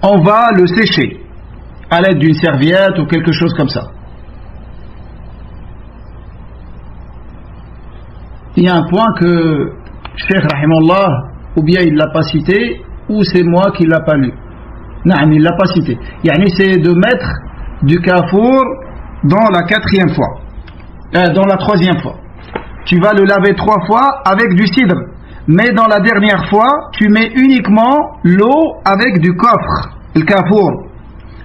Speaker 1: on va le sécher à l'aide d'une serviette ou quelque chose comme ça. Il y a un point que Cheikh Rahimahullah, ou bien il ne l'a pas cité, ou c'est moi qui ne l'a pas lu. Non, il ne l'a pas cité. C'est de mettre du kafour dans la 4e fois, dans la 3e fois. Tu vas le laver 3 fois avec du cidre. Mais dans la dernière fois, tu mets uniquement l'eau avec du coffre, le kafour.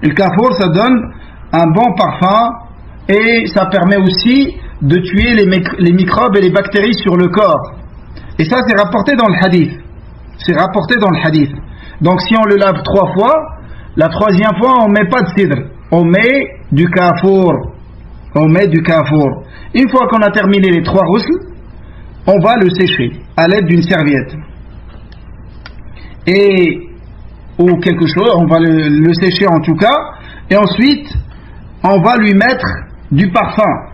Speaker 1: Le kafour, ça donne un bon parfum et ça permet aussi de tuer les microbes et les bactéries sur le corps. Et ça, c'est rapporté dans le hadith. Donc si on le lave 3 fois, la 3e fois, on ne met pas de cidre. On met du kafour. Une fois qu'on a terminé les 3 ghusl, on va le sécher à l'aide d'une serviette ou quelque chose, on va le sécher en tout cas, et ensuite on va lui mettre du parfum.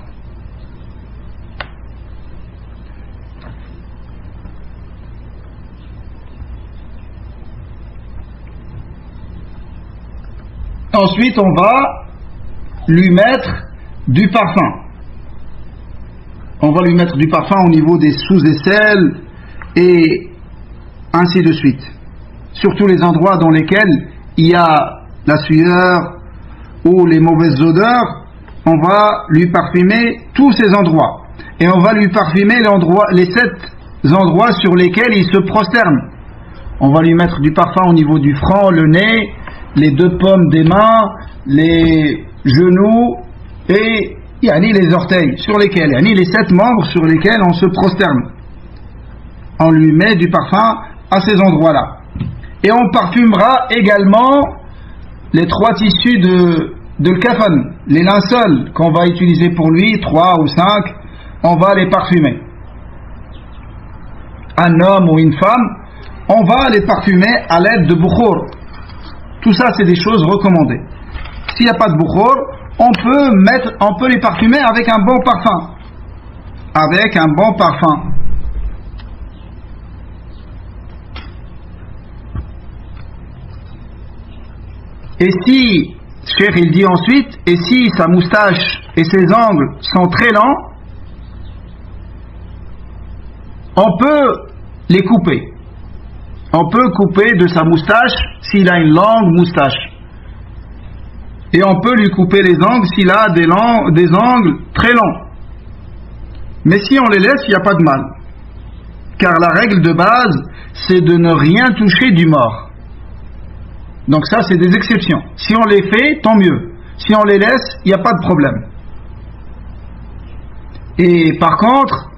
Speaker 1: Ensuite on va lui mettre du parfum. On va lui mettre du parfum au niveau des sous-aisselles et ainsi de suite. Surtout les endroits dans lesquels il y a la sueur ou les mauvaises odeurs, on va lui parfumer tous ces endroits. Et on va lui parfumer les 7 endroits sur lesquels il se prosterne. On va lui mettre du parfum au niveau du front, le nez, les 2 paumes des mains, les genoux et les orteils, sur lesquels, les 7 membres sur lesquels on se prosterne. On lui met du parfum à ces endroits-là. Et on parfumera également les 3 tissus de kafan, les linceuls qu'on va utiliser pour lui, 3 ou 5, on va les parfumer. Un homme ou une femme, on va les parfumer à l'aide de bouchour. Tout ça, c'est des choses recommandées. S'il n'y a pas de bouchour, on peut les parfumer avec un bon parfum. Et si Cheikh il dit ensuite, et si sa moustache et ses ongles sont très lents, on peut les couper. On peut couper de sa moustache s'il a une longue moustache. Et on peut lui couper les ongles s'il a des ongles très longs. Mais si on les laisse, il n'y a pas de mal. Car la règle de base, c'est de ne rien toucher du mort. Donc ça, c'est des exceptions. Si on les fait, tant mieux. Si on les laisse, il n'y a pas de problème. Et par contre,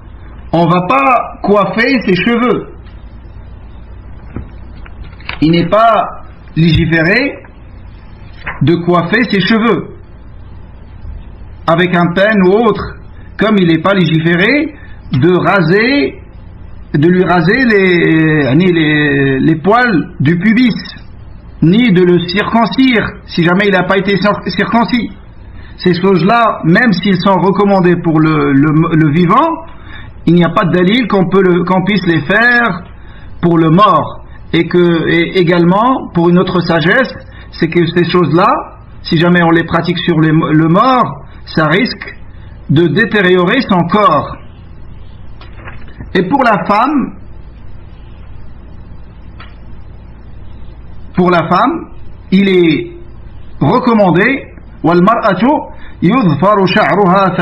Speaker 1: on ne va pas coiffer ses cheveux. Il n'est pas légiféré de coiffer ses cheveux avec un peigne ou autre, comme il n'est pas légiféré de lui raser les poils du pubis, ni de le circoncire si jamais il n'a pas été circoncis. Ces choses-là, même s'ils sont recommandés pour le vivant, il n'y a pas de dalil qu'on puisse les faire pour le mort. Et également, pour une autre sagesse, c'est que ces choses-là, si jamais on les pratique sur le mort, ça risque de détériorer son corps. Et pour la femme, il est recommandé وَالْمَرْأَةُ يُظْفَرُ شَعْرُهَا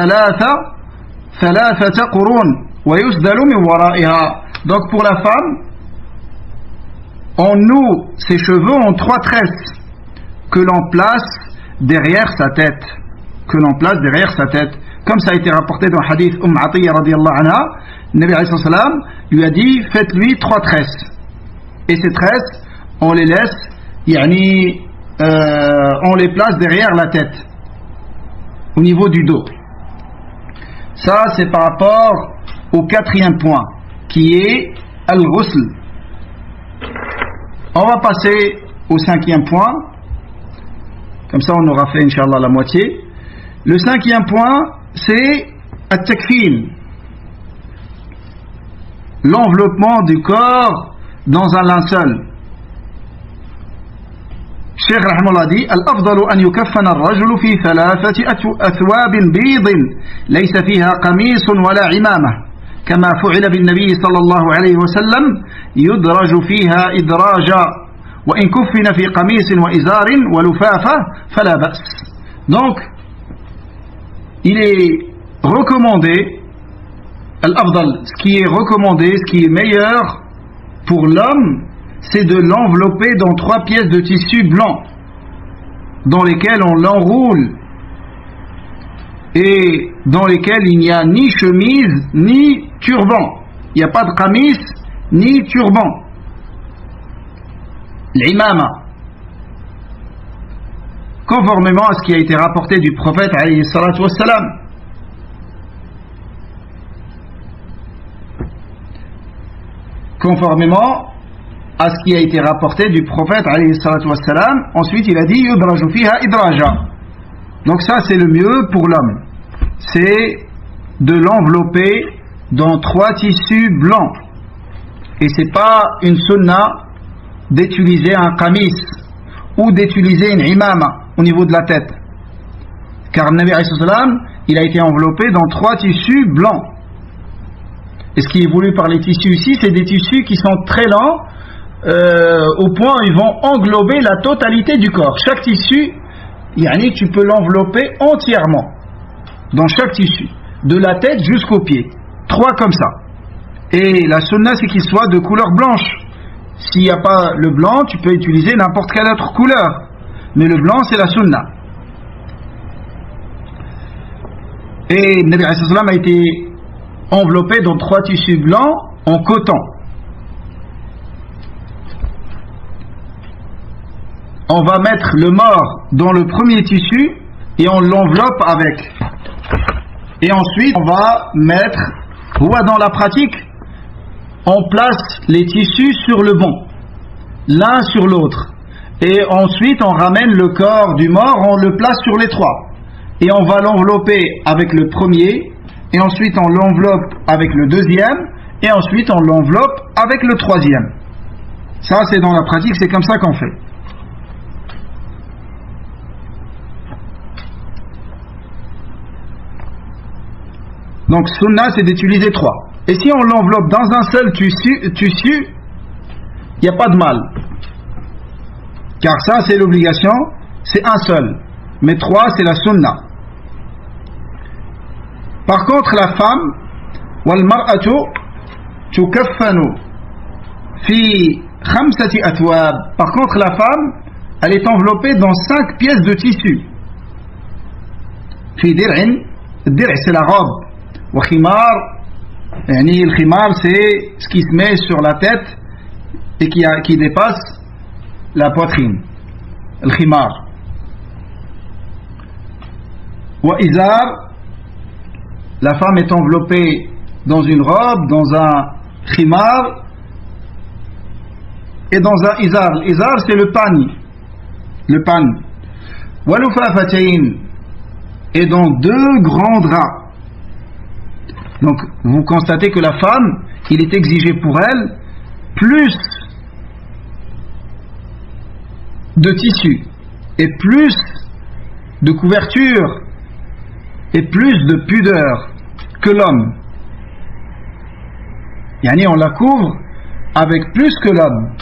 Speaker 1: ثَلَاثَةَ قُرُونٍ وَيُسْدَلُ مِنْ وَرَائِهَا. Donc pour la femme, on noue ses cheveux en 3 tresses que l'on place derrière sa tête. Comme ça a été rapporté dans le hadith Atiyya radiyallahu anha, le Nabi alayhi salam lui a dit faites-lui 3 tresses. Et ces tresses, on les laisse, on les place derrière la tête, au niveau du dos. Ça, c'est par rapport au 4e point, qui est al-ghusl. On va passer au 5e point. Comme ça, on aura fait, Inch'Allah, la moitié. Le 5e point, c'est at-takfin. L'enveloppement du corps dans un linceul. Cheikh Rahimahullah dit الأفضل أن يكفن الرجل في 3 أثواب بيض ليس فيها قميص ولا عمامة كما فعل بالنبي صلى الله عليه وسلم يدرج فيها إدراجا وإن كفن في قميص وإزار ولفافة فلا بأس. Donc il est recommandé الأفضل, ce qui est recommandé, ce qui est meilleur pour l'homme, c'est de l'envelopper dans 3 pièces de tissu blanc dans lesquelles on l'enroule et dans lesquelles il n'y a ni chemise ni turban. Il n'y a pas de qamis ni turban. L'imama, conformément à ce qui a été rapporté du prophète alayhi salatu wassalam. Conformément à ce qui a été rapporté du prophète alayhi salatu wassalam. Ensuite il a dit yudraju fiha idraja. Donc ça c'est le mieux pour l'homme, c'est de l'envelopper dans 3 tissus blancs. Et c'est pas une sunna d'utiliser un qamis ou d'utiliser une imama au niveau de la tête, car le Nabi alayhi sallam il a été enveloppé dans 3 tissus blancs. Et ce qui est voulu par les tissus ici, c'est des tissus qui sont très lents, au point où ils vont englober la totalité du corps. Chaque tissu, tu peux l'envelopper entièrement dans chaque tissu, de la tête jusqu'aux pieds, 3 comme ça. Et la sunna, c'est qu'il soit de couleur blanche. S'il n'y a pas le blanc, tu peux utiliser n'importe quelle autre couleur, mais le blanc c'est la sunna. Et le Nabi alayhi salam a été enveloppé dans 3 tissus blancs en coton. On va mettre le mort dans le premier tissu et on l'enveloppe avec. Et ensuite on va mettre, dans la pratique, on place les tissus sur le banc, l'un sur l'autre. Et ensuite on ramène le corps du mort, on le place sur les 3. Et on va l'envelopper avec le premier, et ensuite on l'enveloppe avec le deuxième, et ensuite on l'enveloppe avec le troisième. Ça c'est dans la pratique, c'est comme ça qu'on fait. Donc sunna c'est d'utiliser 3. Et si on l'enveloppe dans un seul tissu, il n'y a pas de mal. Car ça c'est l'obligation, c'est un seul. Mais 3 c'est la sunna. Par contre la femme, والمرأة تكفن في 5 أثواب. Par contre la femme, elle est enveloppée dans 5 pièces de tissu. في درع. الدرع c'est la robe. وخمار, يعني الخمار c'est ce qui se met sur la tête et qui dépasse la poitrine. الخمار. وإزار, la femme est enveloppée dans une robe, dans un khimar et dans un izar. L'izar c'est le pagne. Le pagne. Walufafatayn, et dans 2 grands draps. Donc vous constatez que la femme, il est exigé pour elle plus de tissu et plus de couverture et plus de pudeur que l'homme. Yani on la couvre avec plus que l'homme.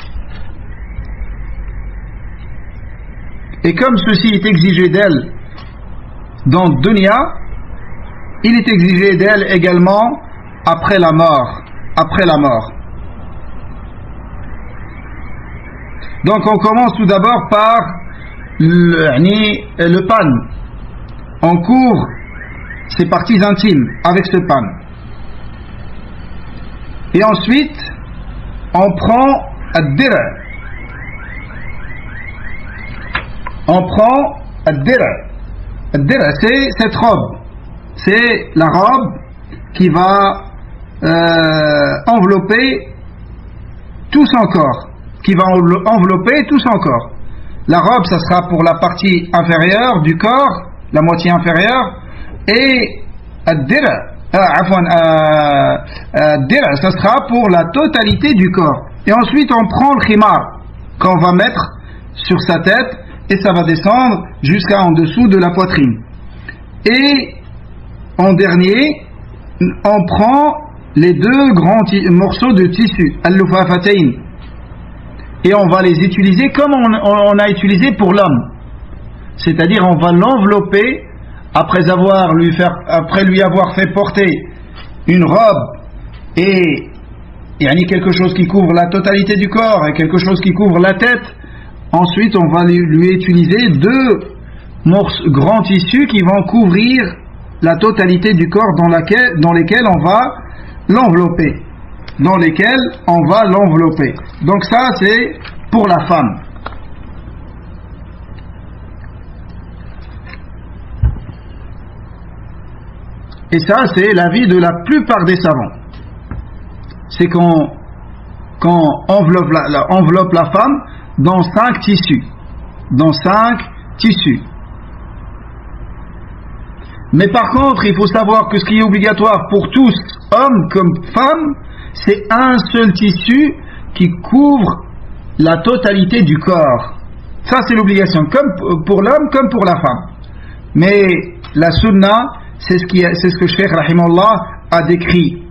Speaker 1: Et comme ceci est exigé d'elle dans dunya, il est exigé d'elle également après la mort. Après la mort. Donc on commence tout d'abord par le pan. On couvre ses parties intimes avec ce pan. Et ensuite, on prend ad-dir'. On prend ad-dir'. Ad-dir', c'est cette robe. C'est la robe qui va envelopper tout son corps. Qui va envelopper tout son corps. La robe, ça sera pour la partie inférieure du corps, la moitié inférieure, et ad-dir'. Dir', ça sera pour la totalité du corps. Et ensuite on prend le khimar qu'on va mettre sur sa tête et ça va descendre jusqu'à en dessous de la poitrine. Et en dernier, on prend les 2 grands morceaux de tissu, al-lufafatayn, et on va les utiliser comme on a utilisé pour l'homme. C'est-à-dire on va l'envelopper après lui avoir fait porter une robe et quelque chose qui couvre la totalité du corps et quelque chose qui couvre la tête. Ensuite on va lui utiliser 2 grands tissus qui vont couvrir la totalité du corps dans lesquels on va l'envelopper. Donc ça c'est pour la femme. Et ça, c'est l'avis de la plupart des savants. C'est qu'on enveloppe la femme dans 5 tissus. Dans 5 tissus. Mais par contre, il faut savoir que ce qui est obligatoire pour tous, hommes comme femmes, c'est un seul tissu qui couvre la totalité du corps. Ça, c'est l'obligation, comme pour l'homme, comme pour la femme. Mais la sunna, c'est ce que Cheikh rahimahullah a décrit.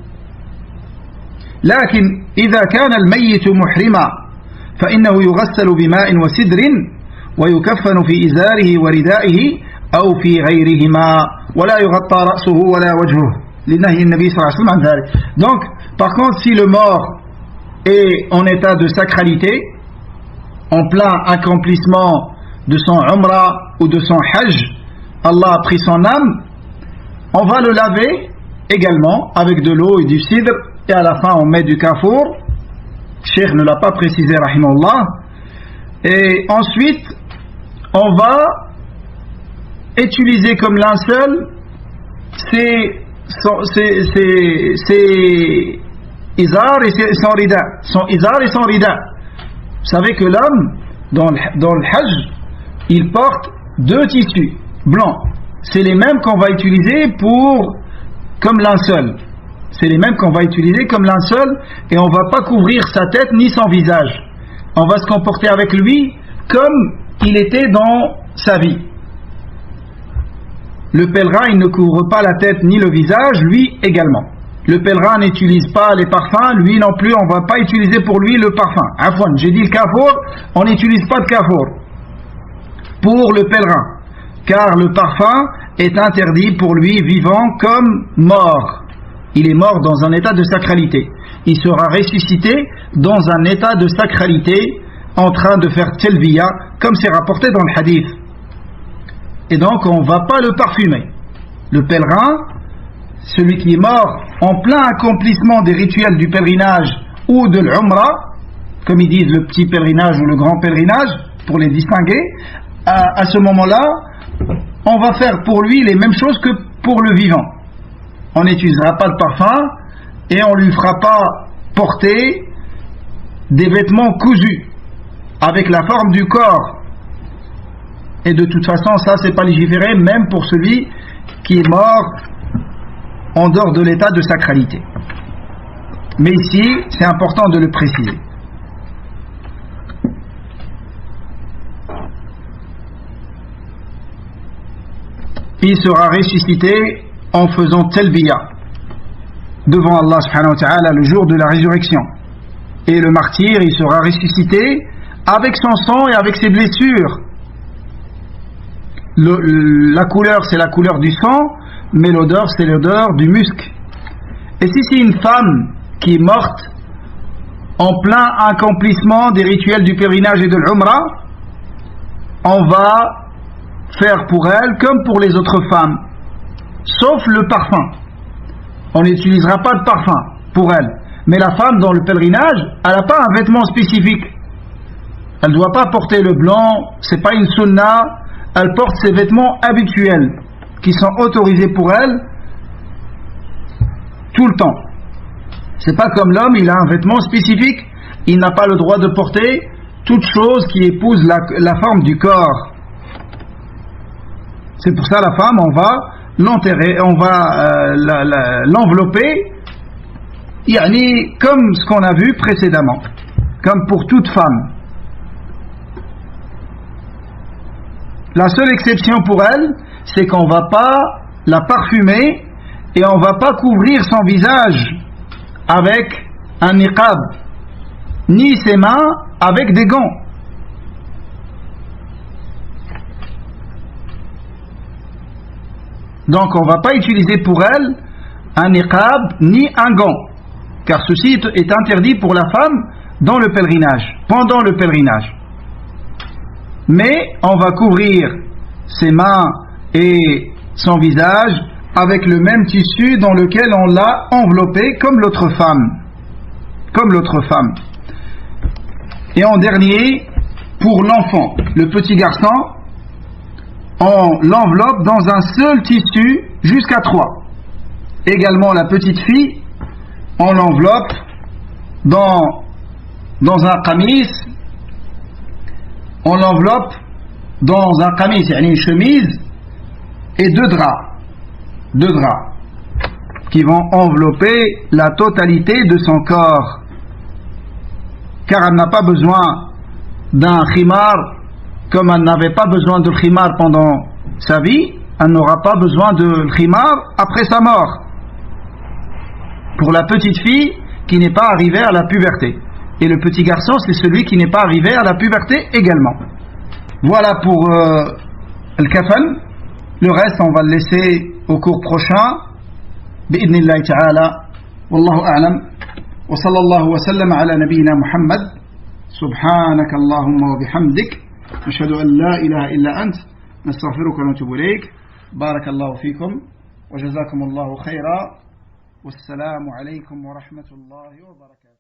Speaker 1: لكن إذا كان الميت محرما فإنه يغسل بماء وسدر ويكفن في إزاره وردائه أو في غيرهما ولا يغطى رأسه ولا وجهه لنهي النبي صلى الله عليه وسلم عن ذلك. Donc, par contre, si le mort est en état de sacralité, en plein accomplissement de son umrah ou de son hajj, Allah a pris son âme, on va le laver également avec de l'eau et du cidre, et à la fin on met du kafour. Cheikh ne l'a pas précisé rahimahullah. Et ensuite on va utiliser comme linceul ses izar et son rida. Son izar et son rida. Vous savez que l'homme dans le hajj, il porte 2 tissus blancs. C'est les mêmes qu'on va utiliser comme linceul. C'est les mêmes qu'on va utiliser comme linceul, et on ne va pas couvrir sa tête ni son visage. On va se comporter avec lui comme il était dans sa vie. le pèlerin il ne couvre pas la tête ni le visage, lui également. Le pèlerin n'utilise pas les parfums, lui non plus, on ne va pas utiliser pour lui le parfum. Afwan, j'ai dit le kafour, on n'utilise pas de kafour pour le pèlerin, car le parfum est interdit pour lui vivant comme mort. Il est mort dans un état de sacralité. Il sera ressuscité dans un état de sacralité en train de faire telbiya, comme c'est rapporté dans le hadith. Et donc on ne va pas le parfumer. Le pèlerin, celui qui est mort en plein accomplissement des rituels du pèlerinage ou de l'umrah, comme ils disent le petit pèlerinage ou le grand pèlerinage, pour les distinguer, à ce moment-là, on va faire pour lui les mêmes choses que pour le vivant. On n'utilisera pas de parfum et on ne lui fera pas porter des vêtements cousus avec la forme du corps. Et de toute façon, ça c'est pas légiféré, même pour celui qui est mort en dehors de l'état de sacralité. Mais ici, c'est important de le préciser. Il sera ressuscité en faisant talbiya devant Allah subhanahu wa ta'ala le jour de la résurrection. Et le martyr, il sera ressuscité avec son sang et avec ses blessures. La couleur, c'est la couleur du sang, mais l'odeur, c'est l'odeur du musc. Et si c'est une femme qui est morte en plein accomplissement des rituels du pèlerinage et de l'umrah, on va faire pour elle comme pour les autres femmes, sauf le parfum. On n'utilisera pas de parfum pour elle. Mais la femme dans le pèlerinage, elle n'a pas un vêtement spécifique. Elle ne doit pas porter le blanc, c'est pas une sunna. Elle porte ses vêtements habituels qui sont autorisés pour elle tout le temps. C'est pas comme l'homme, il a un vêtement spécifique, il n'a pas le droit de porter toute chose qui épouse la forme du corps. C'est pour ça la femme, on va l'enterrer, on va l'envelopper, yani, comme ce qu'on a vu précédemment, comme pour toute femme. La seule exception pour elle, c'est qu'on ne va pas la parfumer et on ne va pas couvrir son visage avec un niqab, ni ses mains avec des gants. Donc on ne va pas utiliser pour elle un niqab ni un gant, car ceci est interdit pour la femme dans le pèlerinage, pendant le pèlerinage. Mais on va couvrir ses mains et son visage avec le même tissu dans lequel on l'a enveloppé comme l'autre femme. Comme l'autre femme. Et en dernier, pour l'enfant, le petit garçon, on l'enveloppe dans un seul tissu jusqu'à 3. Également la petite fille, on l'enveloppe dans un qamis. On l'enveloppe dans un qamis, c'est-à-dire une chemise, et deux draps qui vont envelopper la totalité de son corps, car elle n'a pas besoin d'un khimar comme elle n'avait pas besoin de khimar pendant sa vie, elle n'aura pas besoin de khimar après sa mort, pour la petite fille qui n'est pas arrivée à la puberté. Et le petit garçon, c'est celui qui n'est pas arrivé à la puberté également. Voilà pour le kafan. Le reste, on va le laisser au cours prochain. Bi'idhnillahi ta'ala. Wallahu a'lam. Wa sallallahu wa sallam ala nabiyyina Muhammad. Subhanaka Allahumma wa bihamdik. Nashhadu an la ilaha illa ant. Nastaghfiruka wa natubu ilayk. Barakallahu fikum. Wa jazakumullahu khayra. Wassalamu alaykum wa rahmatullahi wa barakatuh.